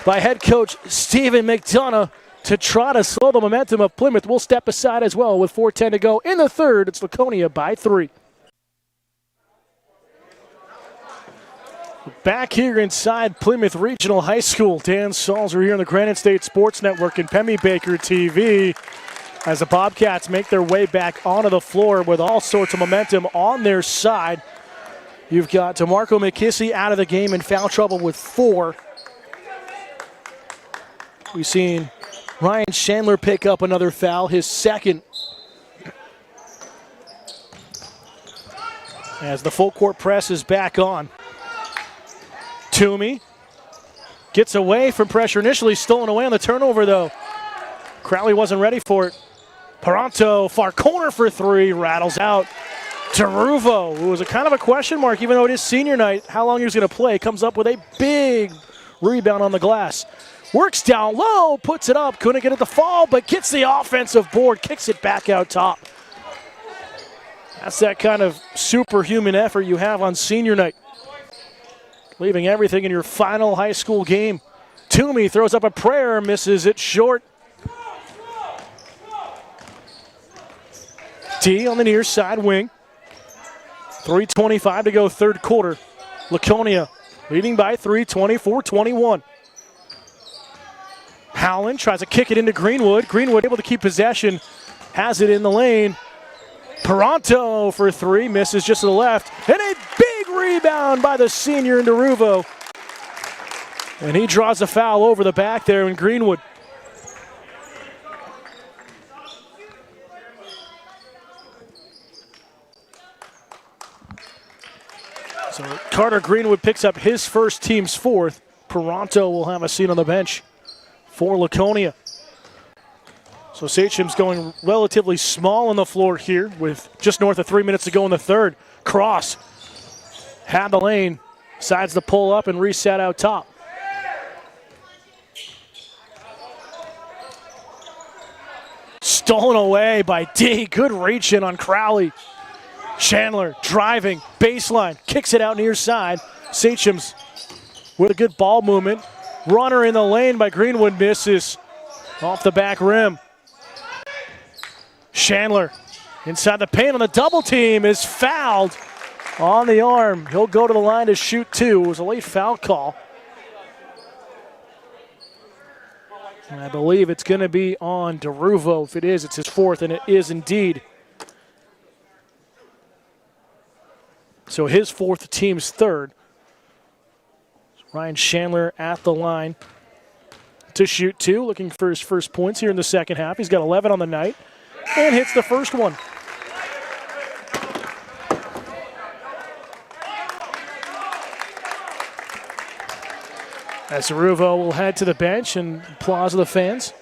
Speaker 1: by head coach Stephen McDonough to try to slow the momentum of Plymouth. We'll step aside as well with 4:10 to go in the third. It's Laconia by 3. Back here inside Plymouth Regional High School, Dan Salzer here on the Granite State Sports Network and Pemmy Baker TV. As the Bobcats make their way back onto the floor with all sorts of momentum on their side. You've got DeMarco McKissy out of the game in foul trouble with 4. We've seen Ryan Chandler pick up another foul, his second. As the full court press is back on. Toomey gets away from pressure, initially stolen away on the turnover though. Crowley wasn't ready for it. Paronto, far corner for 3, rattles out. Deruvo, who was a kind of a question mark, even though it is senior night, how long he was going to play, comes up with a big rebound on the glass. Works down low, puts it up, couldn't get it to fall, but gets the offensive board, kicks it back out top. That's that kind of superhuman effort you have on senior night. Leaving everything in your final high school game. Toomey throws up a prayer, misses it short. D on the near side wing. 3:25 to go third quarter. Laconia leading by 3, 24-21. Howland tries to kick it into Greenwood. Greenwood able to keep possession. has it in the lane. Peranto for three, misses just to the left. And a big rebound by the senior in DeRuvo. And he draws a foul over the back there in Greenwood. So Carter Greenwood picks up his first, team's fourth. Peranto will have a seat on the bench for Laconia. So Sachems going relatively small on the floor here with just north of 3 minutes to go in the third. Cross had the lane, decides to pull up and reset out top. Stolen away by D. Good reach in on Crowley. Chandler driving, baseline, kicks it out near side. Sachems with a good ball movement. Runner in the lane by Greenwood, misses off the back rim. Chandler inside the paint on the double team, is fouled on the arm. He'll go to the line to shoot two. It was a late foul call. And I believe it's going to be on DeRuvo. If it is, it's his fourth, and it is indeed. So his fourth, team's third. Ryan Chandler at the line to shoot two, looking for his first points here in the second half. He's got 11 on the night and hits the first one. As DeRuvo will head to the bench and applause of the fans.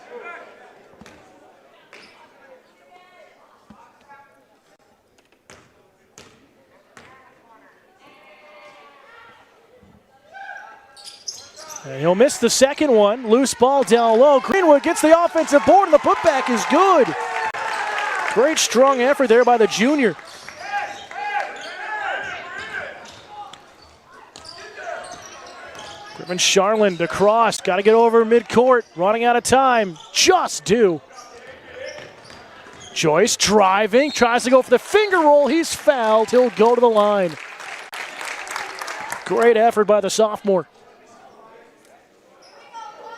Speaker 1: And he'll miss the second one. Loose ball down low. Greenwood gets the offensive board, and the putback is good. Great strong effort there by the junior. Griffin Charland to cross. Got to get over midcourt. Running out of time. Just due. Joyce driving. Tries to go for the finger roll. He's fouled. He'll go to the line. Great effort by the sophomore.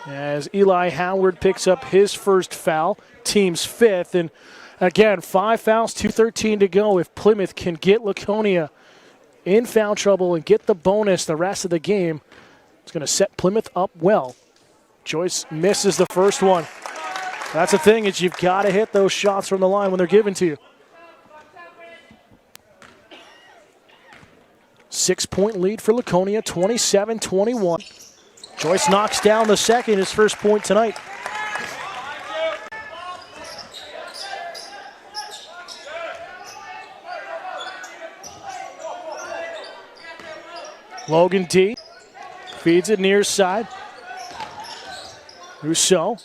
Speaker 1: As Eli Howard picks up his first foul, team's fifth. And again, 5 fouls, 2:13 to go. If Plymouth can get Laconia in foul trouble and get the bonus the rest of the game, it's going to set Plymouth up well. Joyce misses the first one. That's the thing, is you've got to hit those shots from the line when they're given to you. 6-point lead for Laconia, 27-21. Joyce knocks down the second, his first point tonight. Logan D feeds it near side. Rousseau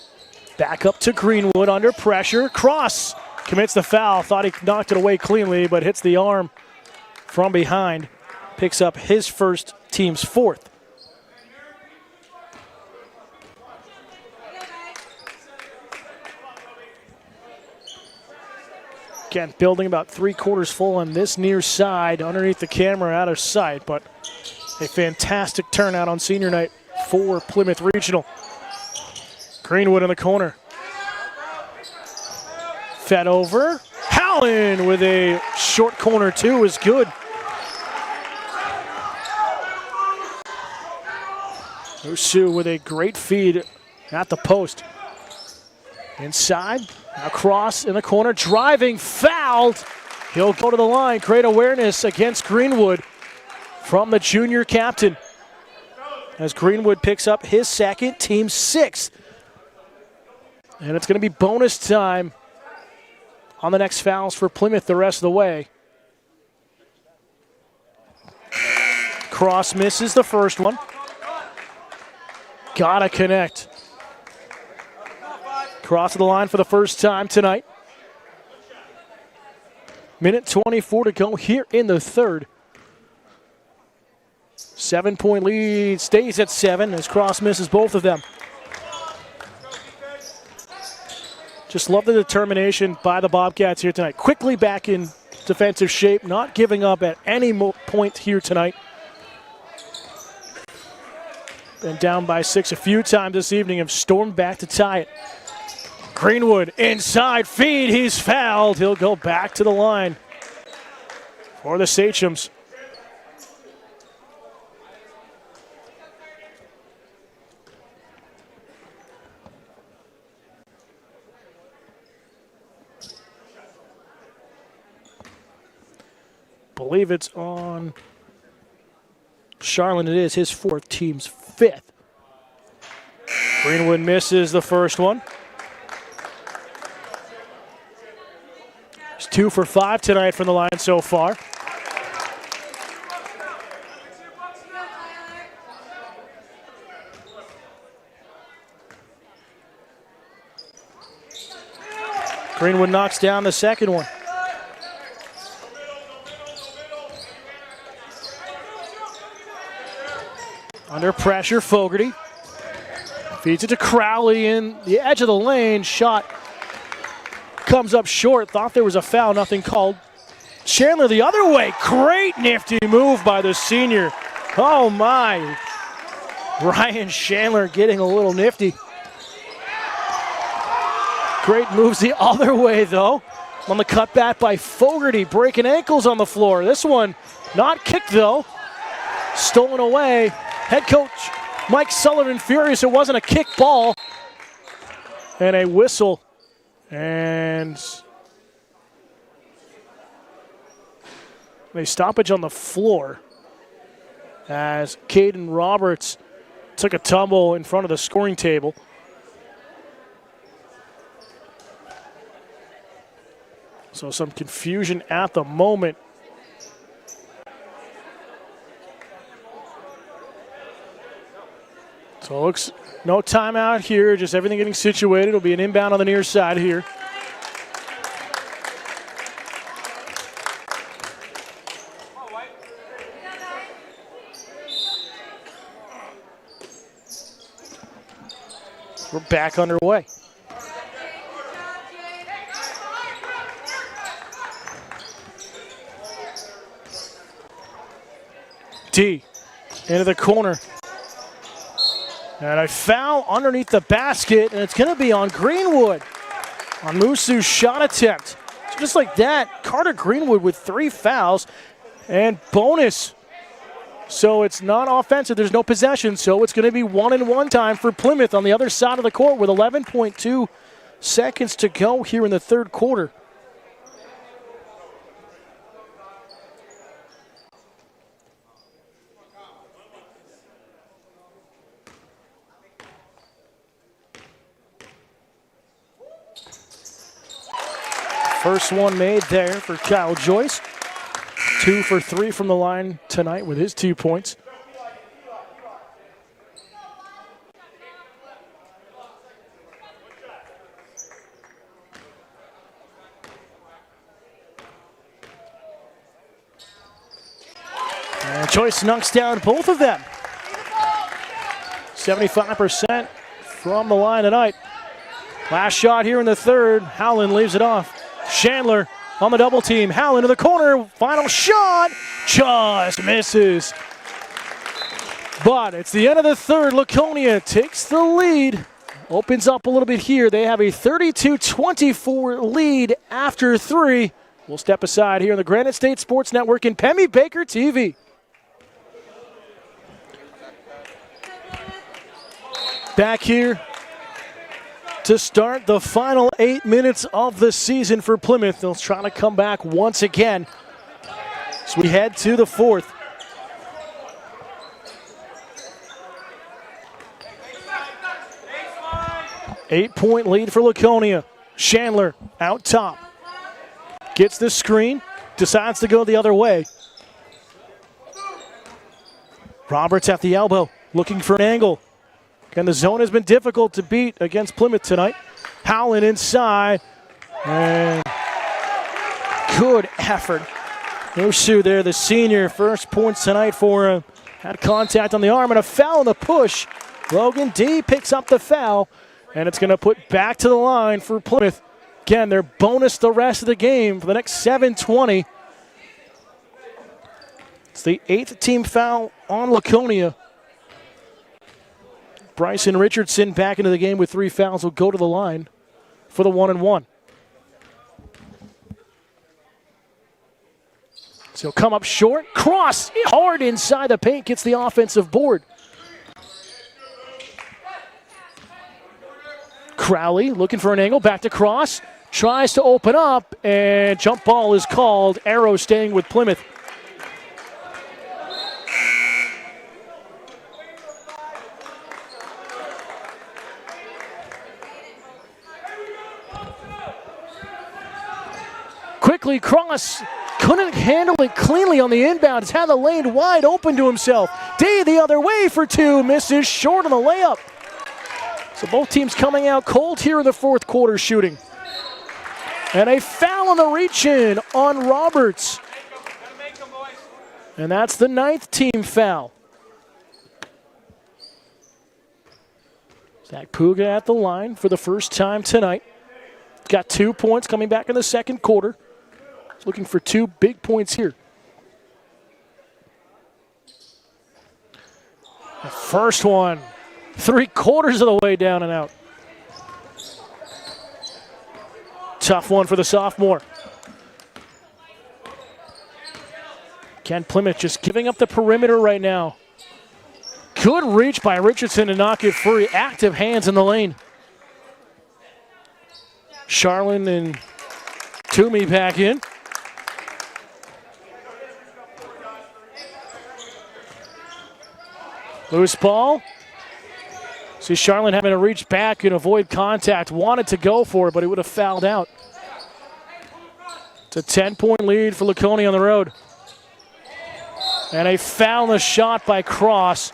Speaker 1: back up to Greenwood under pressure. Cross commits the foul. Thought he knocked it away cleanly, but hits the arm from behind. Picks up his first, team's fourth. Again, building about 3/4 full on this near side, underneath the camera, out of sight, but a fantastic turnout on senior night for Plymouth Regional. Greenwood in the corner. Fed over. Howland with a short corner two is good. Osu with a great feed at the post. Inside, now cross in the corner, driving, fouled. He'll go to the line, great awareness against Greenwood from the junior captain. As Greenwood picks up his second, team sixth. And it's going to be bonus time on the next fouls for Plymouth the rest of the way. Cross misses the first one. Gotta connect. Cross the line for the first time tonight. Minute 24 to go here in the third. 7-point lead, stays at 7 as Cross misses both of them. Just love the determination by the Bobcats here tonight. Quickly back in defensive shape, not giving up at any point here tonight. Been down by 6 a few times this evening, have stormed back to tie it. Greenwood inside feed. He's fouled. He'll go back to the line for the Sachems. Believe it's on Charlotte. It is his fourth, team's fifth. Greenwood misses the first one. He's 2 for 5 tonight from the line so far. Greenwood knocks down the second one. Under pressure, Fogarty feeds it to Crowley in the edge of the lane. Shot comes up short. Thought there was a foul, nothing called. Chandler the other way. Great nifty move by the senior. Oh my. Ryan Chandler getting a little nifty. Great moves the other way though. On the cutback by Fogarty, breaking ankles on the floor. This one not kicked though. Stolen away. Head coach Mike Sullivan furious it wasn't a kick ball. And a whistle. And a stoppage on the floor as Caden Roberts took a tumble in front of the scoring table. So some confusion at the moment. So it looks no timeout here, just everything getting situated. It'll be an inbound on the near side here. We're back underway. D into the corner. And a foul underneath the basket, and it's going to be on Greenwood on Musu's shot attempt. So just like that, Carter Greenwood with 3 fouls and bonus. So it's not offensive. There's no possession, so it's going to be 1-and-1 time for Plymouth on the other side of the court with 11.2 seconds to go here in the third quarter. First one made there for Kyle Joyce. 2 for 3 from the line tonight with his 2 points. And Joyce knocks down both of them. 75% from the line tonight. Last shot here in the third. Howland leaves it off. Chandler on the double team. Howland to the corner. Final shot. Just misses. But it's the end of the third. Laconia takes the lead. Opens up a little bit here. They have a 32-24 lead after 3. We'll step aside here on the Granite State Sports Network and Pemmy Baker TV. Back here to start the final 8 minutes of the season for Plymouth. They'll try to come back once again. So we head to the fourth. Eight-point lead for Laconia. Chandler out top. Gets the screen, decides to go the other way. Roberts at the elbow, looking for an angle. And the zone has been difficult to beat against Plymouth tonight. Howland inside. And good effort. Musu there, the senior. First points tonight for him. Had contact on the arm and a foul on the push. Logan D picks up the foul. And it's going to put back to the line for Plymouth. Again, they're bonus the rest of the game for the next 7:20. It's the 8th team foul on Laconia. Bryson Richardson back into the game with 3 fouls will go to the line for the 1-1. So he'll come up short, cross hard inside the paint, gets the offensive board. Crowley looking for an angle, back to Cross, tries to open up, and jump ball is called. Arrow staying with Plymouth. Quickly, Cross couldn't handle it cleanly on the inbound. It's had the lane wide open to himself. Day the other way for two, misses short on the layup. So both teams coming out cold here in the fourth quarter shooting. And a foul on the reach-in on Roberts. And that's the 9th team foul. Zach Puga at the line for the first time tonight. Got 2 points coming back in the second quarter. He's looking for 2 big points here. The first one, 3/4 of the way down and out. Tough one for the sophomore. Ken Plymouth just giving up the perimeter right now. Good reach by Richardson to knock it free. Active hands in the lane. Charlin and Toomey back in. Loose ball. See Charlin having to reach back and avoid contact. Wanted to go for it, but he would have fouled out. It's a 10-point lead for Laconia on the road. And a foul in the shot by Cross.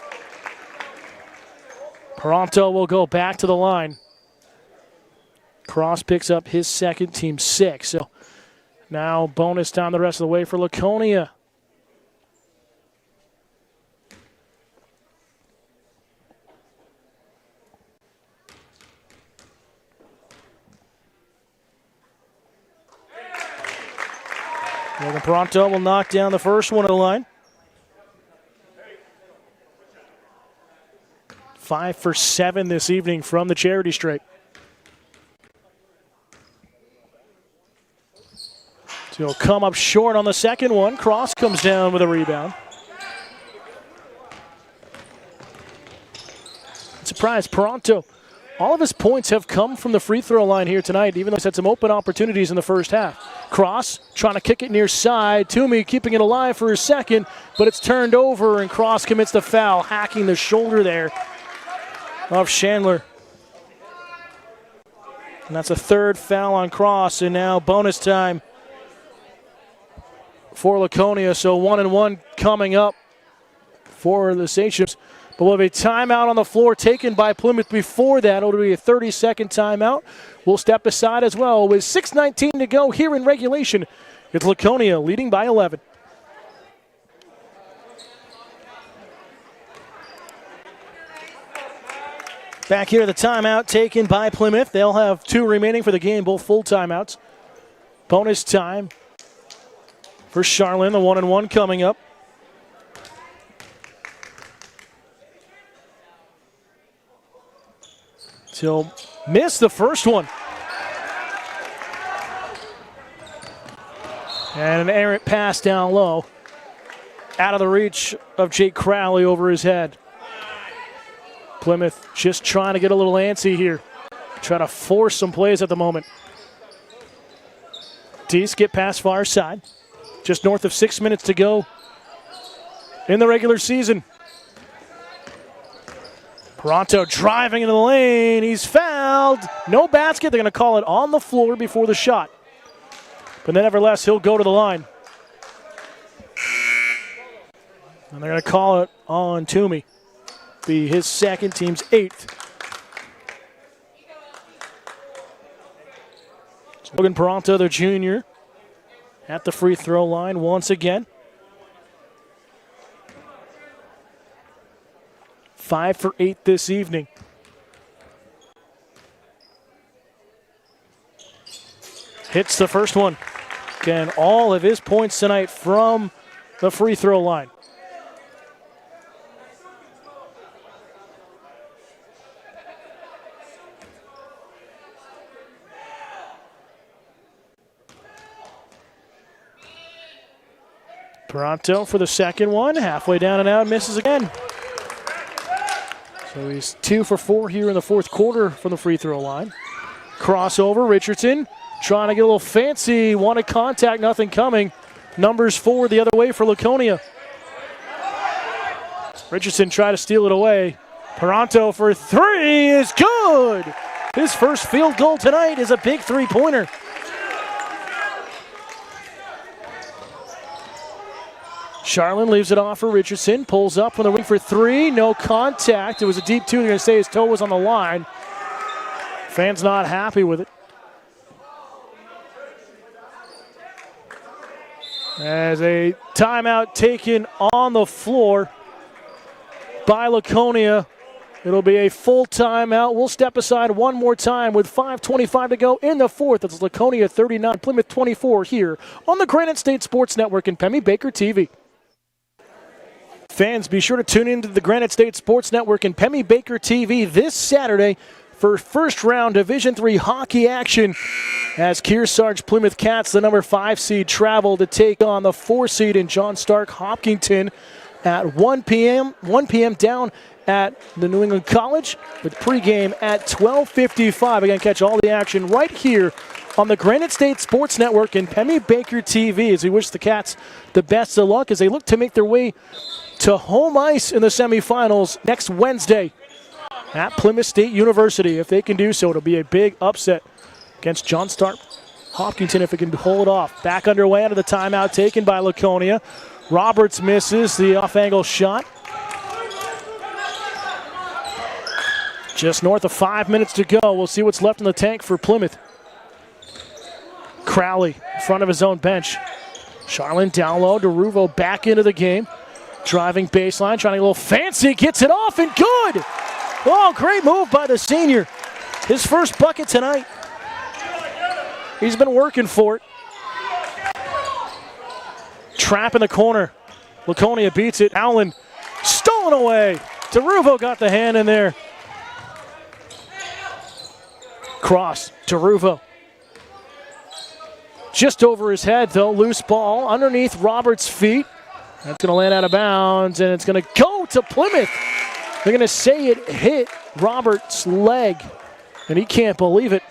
Speaker 1: Toronto will go back to the line. Cross picks up his second, team 6. So now bonus time the rest of the way for Laconia. Well, Toronto will knock down the first one at the line. 5 for 7 this evening from the charity stripe. So he'll come up short on the second one. Cross comes down with a rebound. Surprise, Toronto. All of his points have come from the free throw line here tonight, even though he's had some open opportunities in the first half. Cross trying to kick it near side. Toomey keeping it alive for his second, but it's turned over, and Cross commits the foul, hacking the shoulder there of Chandler. And that's a third foul on Cross, and now bonus time for Laconia. So 1-1 coming up for the Sachems. But we'll have a timeout on the floor taken by Plymouth before that. It'll be a 30-second timeout. We'll step aside as well with 6:19 to go here in regulation. It's Laconia leading by 11. Back here, the timeout taken by Plymouth. They'll have 2 remaining for the game, both full timeouts. Bonus time for Charlin, the 1-1 coming up. He'll miss the first one. And an errant pass down low. Out of the reach of Jake Crowley over his head. Plymouth just trying to get a little antsy here. Trying to force some plays at the moment. Deese get past far side. Just north of 6 minutes to go in the regular season. Toronto driving into the lane. He's fouled. No basket. They're going to call it on the floor before the shot. But nevertheless, he'll go to the line. And they're going to call it on Toomey. Be his second, team's 8th. Logan Toronto, the junior, at the free throw line once again. 5 for 8 this evening. Hits the first one. Again, all of his points tonight from the free throw line. Toronto for the second one. Halfway down and out, misses again. So he's 2 for 4 here in the fourth quarter from the free throw line. Crossover, Richardson trying to get a little fancy. Wanted contact, nothing coming. Numbers 4 the other way for Laconia. Richardson tried to steal it away. Toronto for 3 is good. His first field goal tonight is a big three-pointer. Charlin leaves it off for Richardson. Pulls up on the wing for 3. No contact. It was a deep 2. They're going to say his toe was on the line. Fans not happy with it. As a timeout taken on the floor by Laconia. It'll be a full timeout. We'll step aside one more time with 5:25 to go in the fourth. It's Laconia 39, Plymouth 24 here on the Granite State Sports Network and Pemmy Baker TV. Fans, be sure to tune into the Granite State Sports Network and Pemmy Baker TV this Saturday for first round Division III hockey action as Kearsarge Plymouth Cats, the number 5 seed, travel to take on the 4 seed in John Stark Hopkinton at 1 p.m. 1 p.m. down at the New England College with pregame at 12:55. Again, catch all the action right here on the Granite State Sports Network and Pemmy Baker TV as we wish the Cats the best of luck as they look to make their way to home ice in the semifinals next Wednesday at Plymouth State University. If they can do so, it'll be a big upset against John Stark Hopkinton if it can hold off. Back underway out of the timeout taken by Laconia. Roberts misses the off-angle shot. Just north of 5 minutes to go. We'll see what's left in the tank for Plymouth. Crowley in front of his own bench. Charlin down low. DeRuvo back into the game. Driving baseline, trying to get a little fancy. Gets it off and good. Oh, great move by the senior. His first bucket tonight. He's been working for it. Trap in the corner. Laconia beats it. Allen stolen away. DeRuvo got the hand in there. Cross. DeRuvo. Just over his head, though. Loose ball underneath Roberts' feet. That's going to land out of bounds, and it's going to go to Plymouth. They're going to say it hit Roberts' leg, and he can't believe it.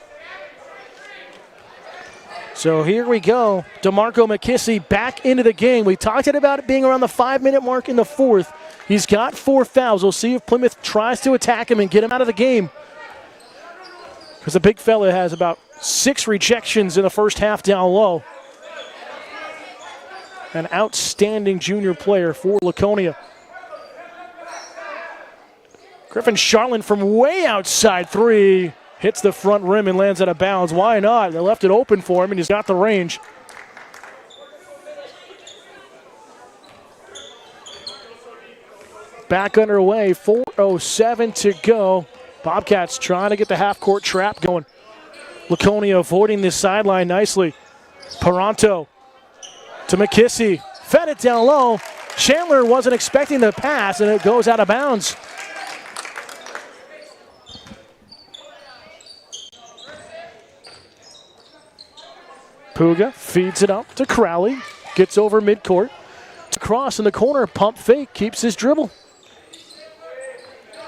Speaker 1: So here we go. DeMarco McKissy back into the game. We talked about it being around the 5-minute mark in the fourth. He's got 4 fouls. We'll see if Plymouth tries to attack him and get him out of the game. Because the big fella has about 6 rejections in the first half down low. An outstanding junior player for Laconia. Griffin Charlin from way outside 3. Hits the front rim and lands out of bounds. Why not? They left it open for him, and he's got the range. Back underway, 4:07 to go. Bobcats trying to get the half-court trap going. Laconia avoiding this sideline nicely. Paranto to McKissy. Fed it down low. Chandler wasn't expecting the pass, and it goes out of bounds. Puga feeds it up to Crowley. Gets over midcourt. To Cross in the corner. Pump fake. Keeps his dribble.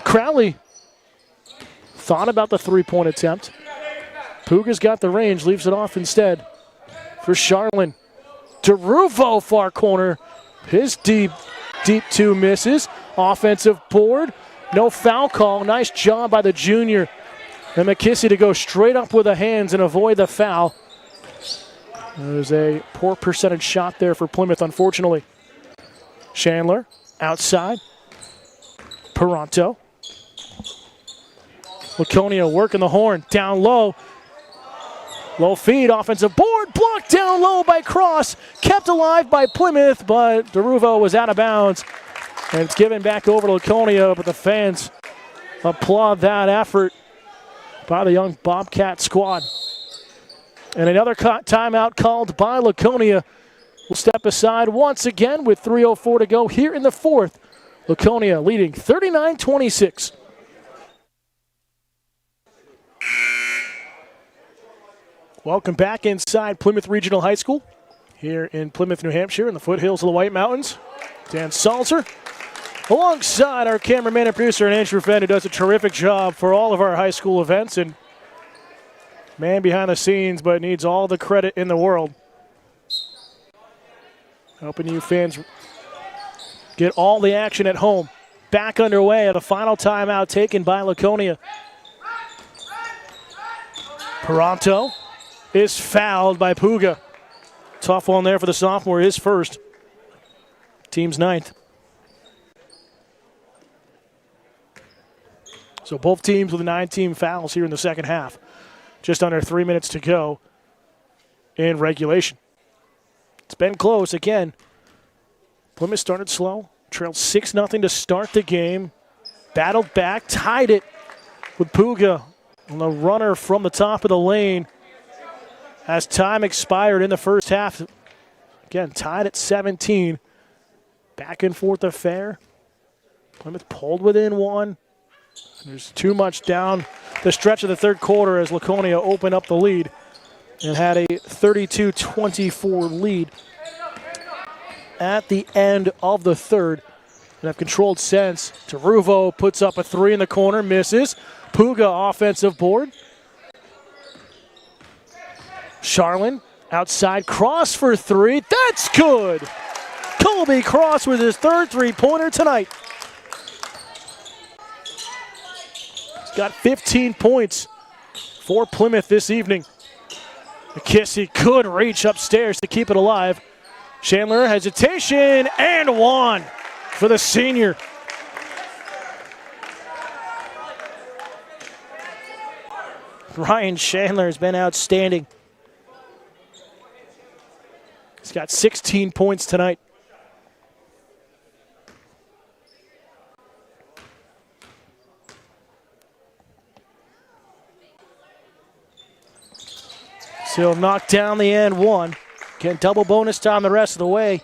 Speaker 1: Crowley thought about the three-point attempt. Puga's got the range. Leaves it off instead for Charlin. DeRuvo far corner. His deep 2 misses. Offensive board. No foul call. Nice job by the junior. And McKissy to go straight up with the hands and avoid the foul. There's a poor percentage shot there for Plymouth, unfortunately. Chandler outside. Paranto. Laconia working the horn. Down low. Low feed. Offensive board. Blocked down low by Cross. Kept alive by Plymouth, but DeRuvo was out of bounds. And it's given back over to Laconia, but the fans applaud that effort by the young Bobcat squad. And another timeout called by Laconia. We'll step aside once again with 3:04 to go here in the fourth. Laconia leading 39-26. Welcome back inside Plymouth Regional High School here in Plymouth, New Hampshire, in the foothills of the White Mountains. Dan Salzer, alongside our cameraman and producer, Andrew Fenn, who does a terrific job for all of our high school events, and man behind the scenes, but needs all the credit in the world. Hoping you fans get all the action at home. Back underway at a final timeout taken by Laconia. Peranto is fouled by Puga. Tough one there for the sophomore, his first. Team's ninth. So both teams with 9-team fouls here in the second half. Just under 3 minutes to go in regulation. It's been close again. Plymouth started slow, trailed 6-0 to start the game. Battled back, tied it with Puga on the runner from the top of the lane. As time expired in the first half, again, tied at 17. Back and forth affair. Plymouth pulled within one. There's too much down the stretch of the third quarter as Laconia opened up the lead and had a 32-24 lead at the end of the third. And have controlled since. Taruvo puts up a three in the corner, misses. Puga offensive board. Charlin outside cross for three. That's good. Colby Cross with his third three-pointer tonight. He's got 15 points for Plymouth this evening. McKissy could reach upstairs to keep it alive. Chandler, hesitation, and one for the senior. Ryan Chandler has been outstanding. He's got 16 points tonight. So he'll knock down the and one. Again, double bonus time the rest of the way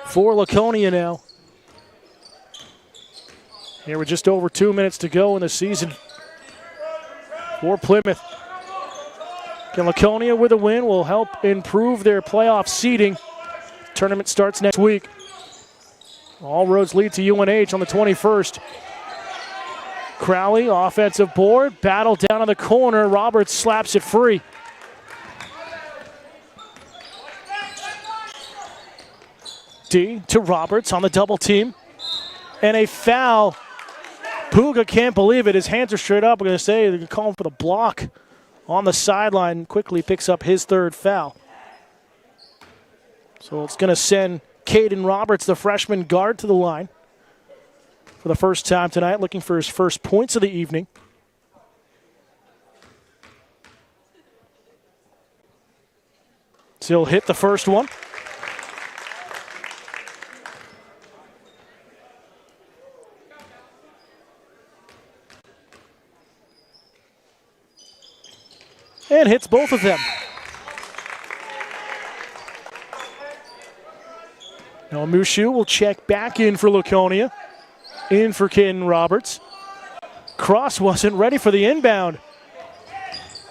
Speaker 1: for Laconia now. Here with just over 2 minutes to go in the season for Plymouth. Again, Laconia with a win will help improve their playoff seeding. Tournament starts next week. All roads lead to UNH on the 21st. Crowley, offensive board, battle down in the corner. Roberts slaps it free. D to Roberts on the double team. And a foul. Puga can't believe it. His hands are straight up. I'm going to say they're calling for the block on the sideline. Quickly picks up his third foul. So it's going to send Caden Roberts, the freshman guard, to the line for the first time tonight, looking for his first points of the evening. So he'll hit the first one. And hits both of them. Now Mushu will check back in for Laconia. In for Caden Roberts. Cross wasn't ready for the inbound.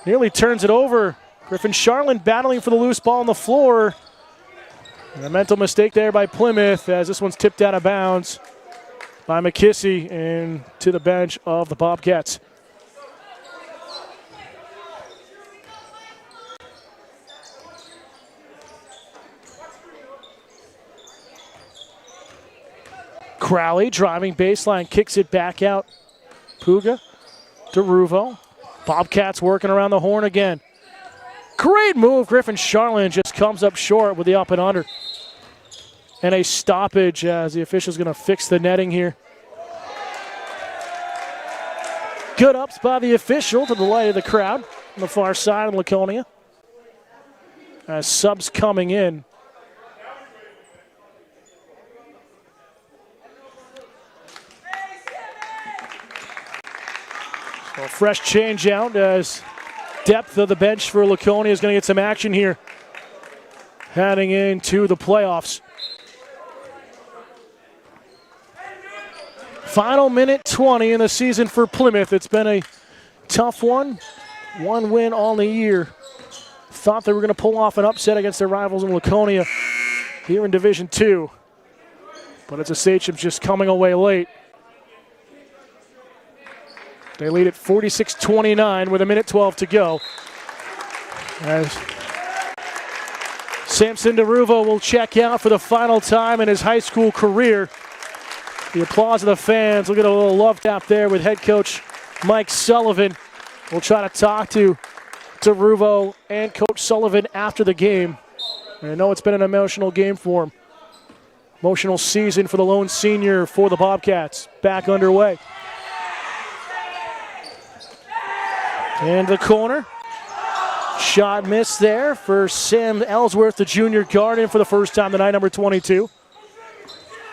Speaker 1: Nearly turns it over. Griffin Charlin battling for the loose ball on the floor. And a mental mistake there by Plymouth as this one's tipped out of bounds by McKissy and to the bench of the Bobcats. Crowley driving baseline, kicks it back out. Puga to Ruvo. Bobcats working around the horn again. Great move. Griffin Charlin just comes up short with the up and under. And a stoppage as the official's going to fix the netting here. Good ups by the official to the light of the crowd on the far side of Laconia. As subs coming in. A fresh change out as depth of the bench for Laconia is going to get some action here heading into the playoffs. Final minute 20 in the season for Plymouth. It's been a tough one. One win on the year. thought they were going to pull off an upset against their rivals in Laconia here in Division II. But it's a Sachems just coming away late. They lead at 46-29 with 1:12 to go. As Samson DeRuvo will check out for the final time in his high school career. The applause of the fans. We'll get a little love tap there with head coach Mike Sullivan. We'll try to talk to DeRuvo and Coach Sullivan after the game. And I know it's been an emotional game for him. Emotional season for the lone senior for the Bobcats. Back underway. And the corner. Shot missed there for Sam Ellsworth, the junior guard, in for the first time tonight, number 22.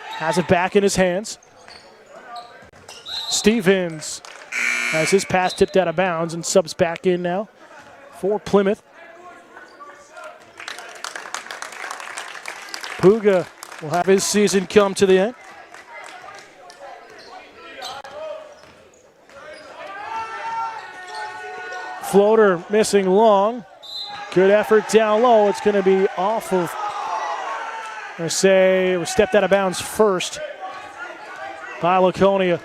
Speaker 1: Has it back in his hands. Stevens has his pass tipped out of bounds and subs back in now for Plymouth. Puga will have his season come to the end. Floater missing long. Good effort down low. It's going to be off of, I'm going to say, it was stepped out of bounds first by Laconia.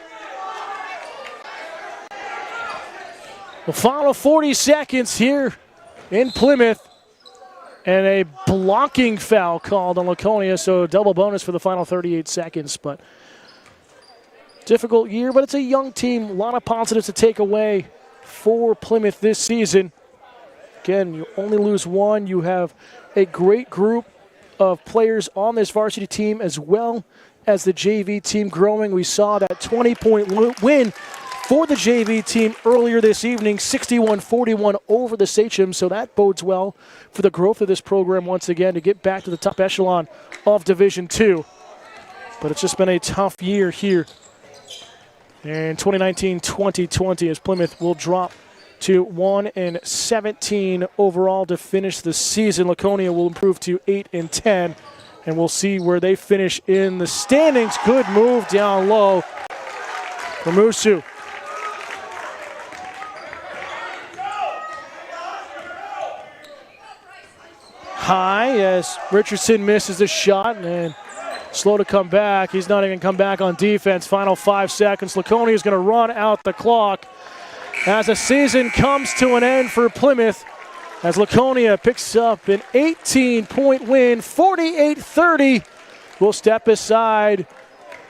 Speaker 1: The final 40 seconds here in Plymouth. And a blocking foul called on Laconia, so double bonus for the final 38 seconds. But difficult year, but it's a young team. A lot of positives to take away for Plymouth this season. Again, you only lose one. You have a great group of players on this varsity team as well as the JV team growing. We saw that 20-point win for the JV team earlier this evening, 61-41 over the Sachems, so that bodes well for the growth of this program once again to get back to the top echelon of Division II. But it's just been a tough year here in 2019-2020 as Plymouth will drop to 1-17 overall to finish the season. Laconia will improve to 8-10, and we'll see where they finish in the standings. Good move down low for Musu. High as Richardson misses the shot and slow to come back. He's not even going to come back on defense. Final 5 seconds. Laconia is going to run out the clock as the season comes to an end for Plymouth as Laconia picks up an 18-point win, 48-30. We'll step aside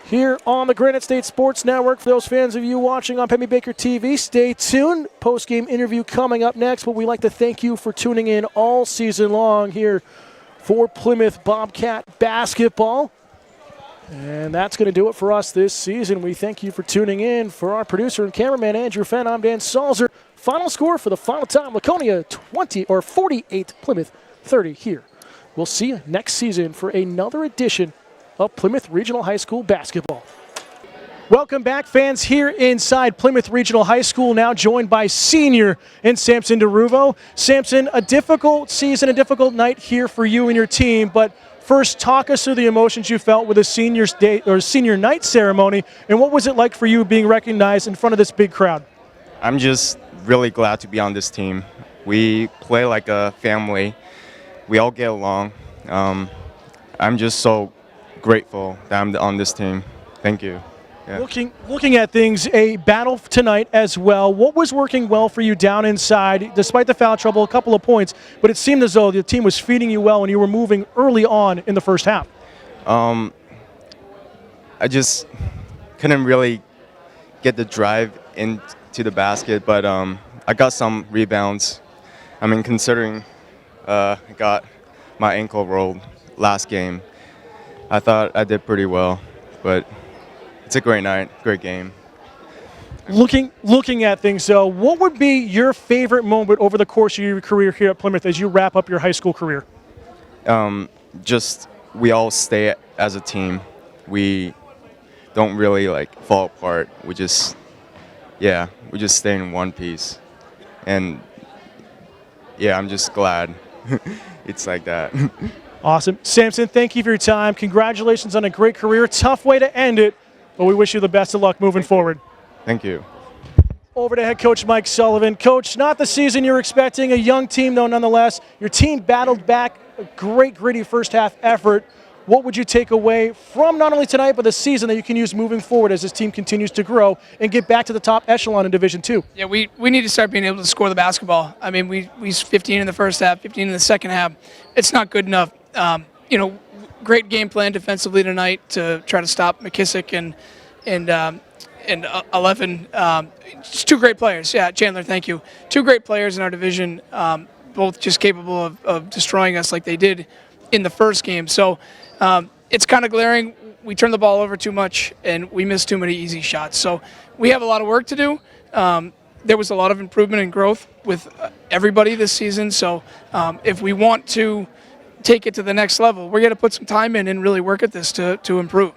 Speaker 1: here on the Granite State Sports Network. For those fans of you watching on Pemmy Baker TV, stay tuned. Post-game interview coming up next, but we'd like to thank you for tuning in all season long here for Plymouth Bobcat basketball. And that's going to do it for us this season. We thank you for tuning in. For our producer and cameraman, Andrew Fenn, I'm Dan Salzer. Final score for the final time, Laconia 48, Plymouth 30 here. We'll see you next season for another edition of Plymouth Regional High School basketball. Welcome back, fans, here inside Plymouth Regional High School, now joined by senior and Samson DeRuvo. Samson, a difficult season, a difficult night here for you and your team, but first, talk us through the emotions you felt with the seniors day or senior night ceremony, and what was it like for you being recognized in front of this big crowd?
Speaker 5: I'm just really glad to be on this team. We play like a family. We all get along. I'm just so grateful that I'm on this team. Thank you. Yeah.
Speaker 1: Looking at things, a battle tonight as well. What was working well for you down inside, despite the foul trouble, a couple of points, but it seemed as though the team was feeding you well and you were moving early on in the first half?
Speaker 5: I just couldn't really get the drive into the basket, but I got some rebounds. I mean, considering I got my ankle rolled last game, I thought I did pretty well, but it's a great night, great game.
Speaker 1: Looking at things, though, what would be your favorite moment over the course of your career here at Plymouth as you wrap up your high school career?
Speaker 5: Just we all stay as a team. We don't really fall apart. We just stay in one piece. And yeah, I'm just glad it's like that.
Speaker 1: Awesome. Samson, thank you for your time. Congratulations on a great career. Tough way to end it, but we wish you the best of luck moving forward.
Speaker 5: Thank you.
Speaker 1: over to head coach Mike Sullivan. Coach, not the season you're expecting, a young team though nonetheless. Your team battled back, a great gritty first half effort. What would you take away from not only tonight but the season that you can use moving forward as this team continues to grow and get back to the top echelon in Division II?
Speaker 6: Yeah, we need to start being able to score the basketball. I mean, we 15 in the first half, 15 in the second half. It's not good enough. Great game plan defensively tonight to try to stop McKissick and 11. Just two great players. Yeah, Chandler, thank you. Two great players in our division, both just capable of destroying us like they did in the first game. So it's kind of glaring. We turn the ball over too much, and we miss too many easy shots. So we have a lot of work to do. There was a lot of improvement and growth with everybody this season. So if we want to take it to the next level, we're going to put some time in and really work at this to improve.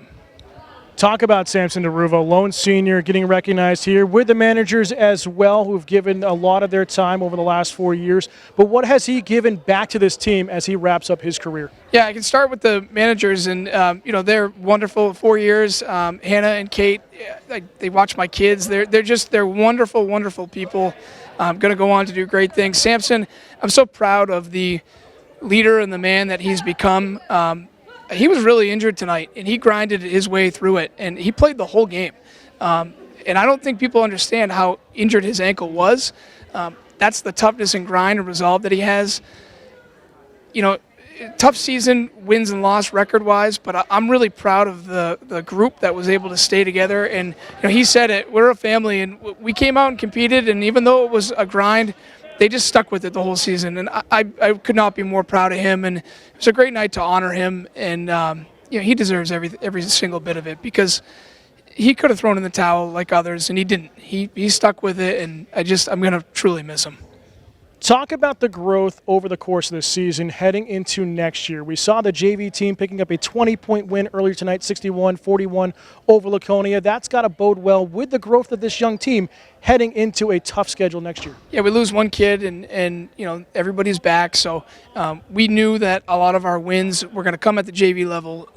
Speaker 1: Talk about Samson DeRuvo, lone senior, getting recognized here with the managers as well, who've given a lot of their time over the last 4 years. But what has he given back to this team as he wraps up his career?
Speaker 6: Yeah, I can start with the managers, and they're wonderful. 4 years, Hannah and Kate, they watch my kids. They're wonderful, wonderful people. Going to go on to do great things. Samson, I'm so proud of the leader and the man that he's become. He was really injured tonight, and he grinded his way through it, and he played the whole game. And I don't think people understand how injured his ankle was. That's the toughness and grind and resolve that he has. Tough season, wins and loss record-wise, but I'm really proud of the group that was able to stay together. And he said it, we're a family, and we came out and competed, and even though it was a grind, they just stuck with it the whole season, and I could not be more proud of him. And it was a great night to honor him, and he deserves every single bit of it, because he could have thrown in the towel like others, and he didn't. He stuck with it, and I'm going to truly miss him.
Speaker 1: Talk about the growth over the course of this season heading into next year. We saw the JV team picking up a 20-point win earlier tonight, 61-41 over Laconia. That's got to bode well with the growth of this young team heading into a tough schedule next year.
Speaker 6: Yeah, we lose one kid, and everybody's back. So we knew that a lot of our wins were going to come at the JV level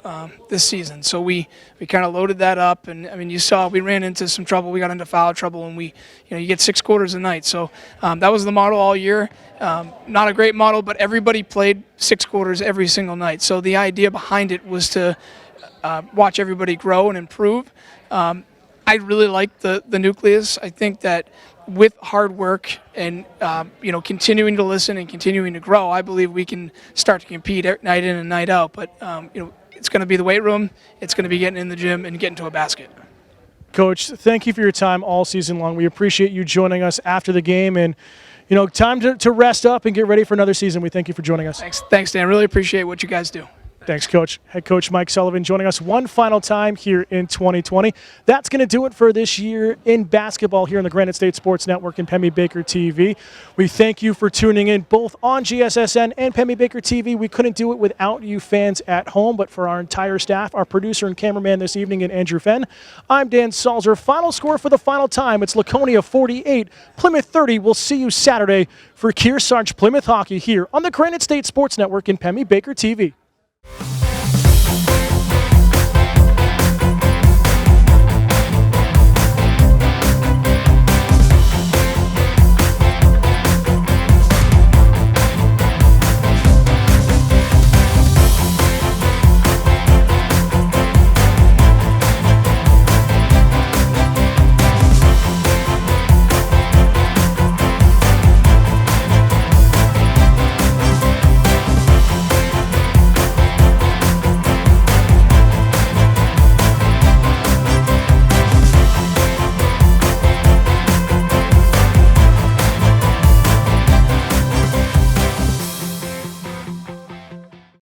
Speaker 6: this season. So we kind of loaded that up, and I mean, you saw we ran into some trouble. We got into foul trouble, and you get 6 quarters a night. So that was the model all year. Not a great model, but everybody played 6 quarters every single night. So the idea behind it was to watch everybody grow and improve. I really like the nucleus. I think that with hard work and continuing to listen and continuing to grow, I believe we can start to compete night in and night out. But it's going to be the weight room. It's going to be getting in the gym and getting to a basket.
Speaker 1: Coach, thank you for your time all season long. We appreciate you joining us after the game, and time to rest up and get ready for another season. We thank you for joining us.
Speaker 6: Thanks, Dan. Really appreciate what you guys do.
Speaker 1: Thanks, Coach. Head Coach Mike Sullivan joining us one final time here in 2020. That's going to do it for this year in basketball here on the Granite State Sports Network and Pemmy Baker TV. We thank you for tuning in both on GSSN and Pemmy Baker TV. We couldn't do it without you fans at home, but for our entire staff, our producer and cameraman this evening, and Andrew Fenn, I'm Dan Salzer. Final score for the final time. It's Laconia 48, Plymouth 30. We'll see you Saturday for Kearsarge Plymouth Hockey here on the Granite State Sports Network and Pemmy Baker TV.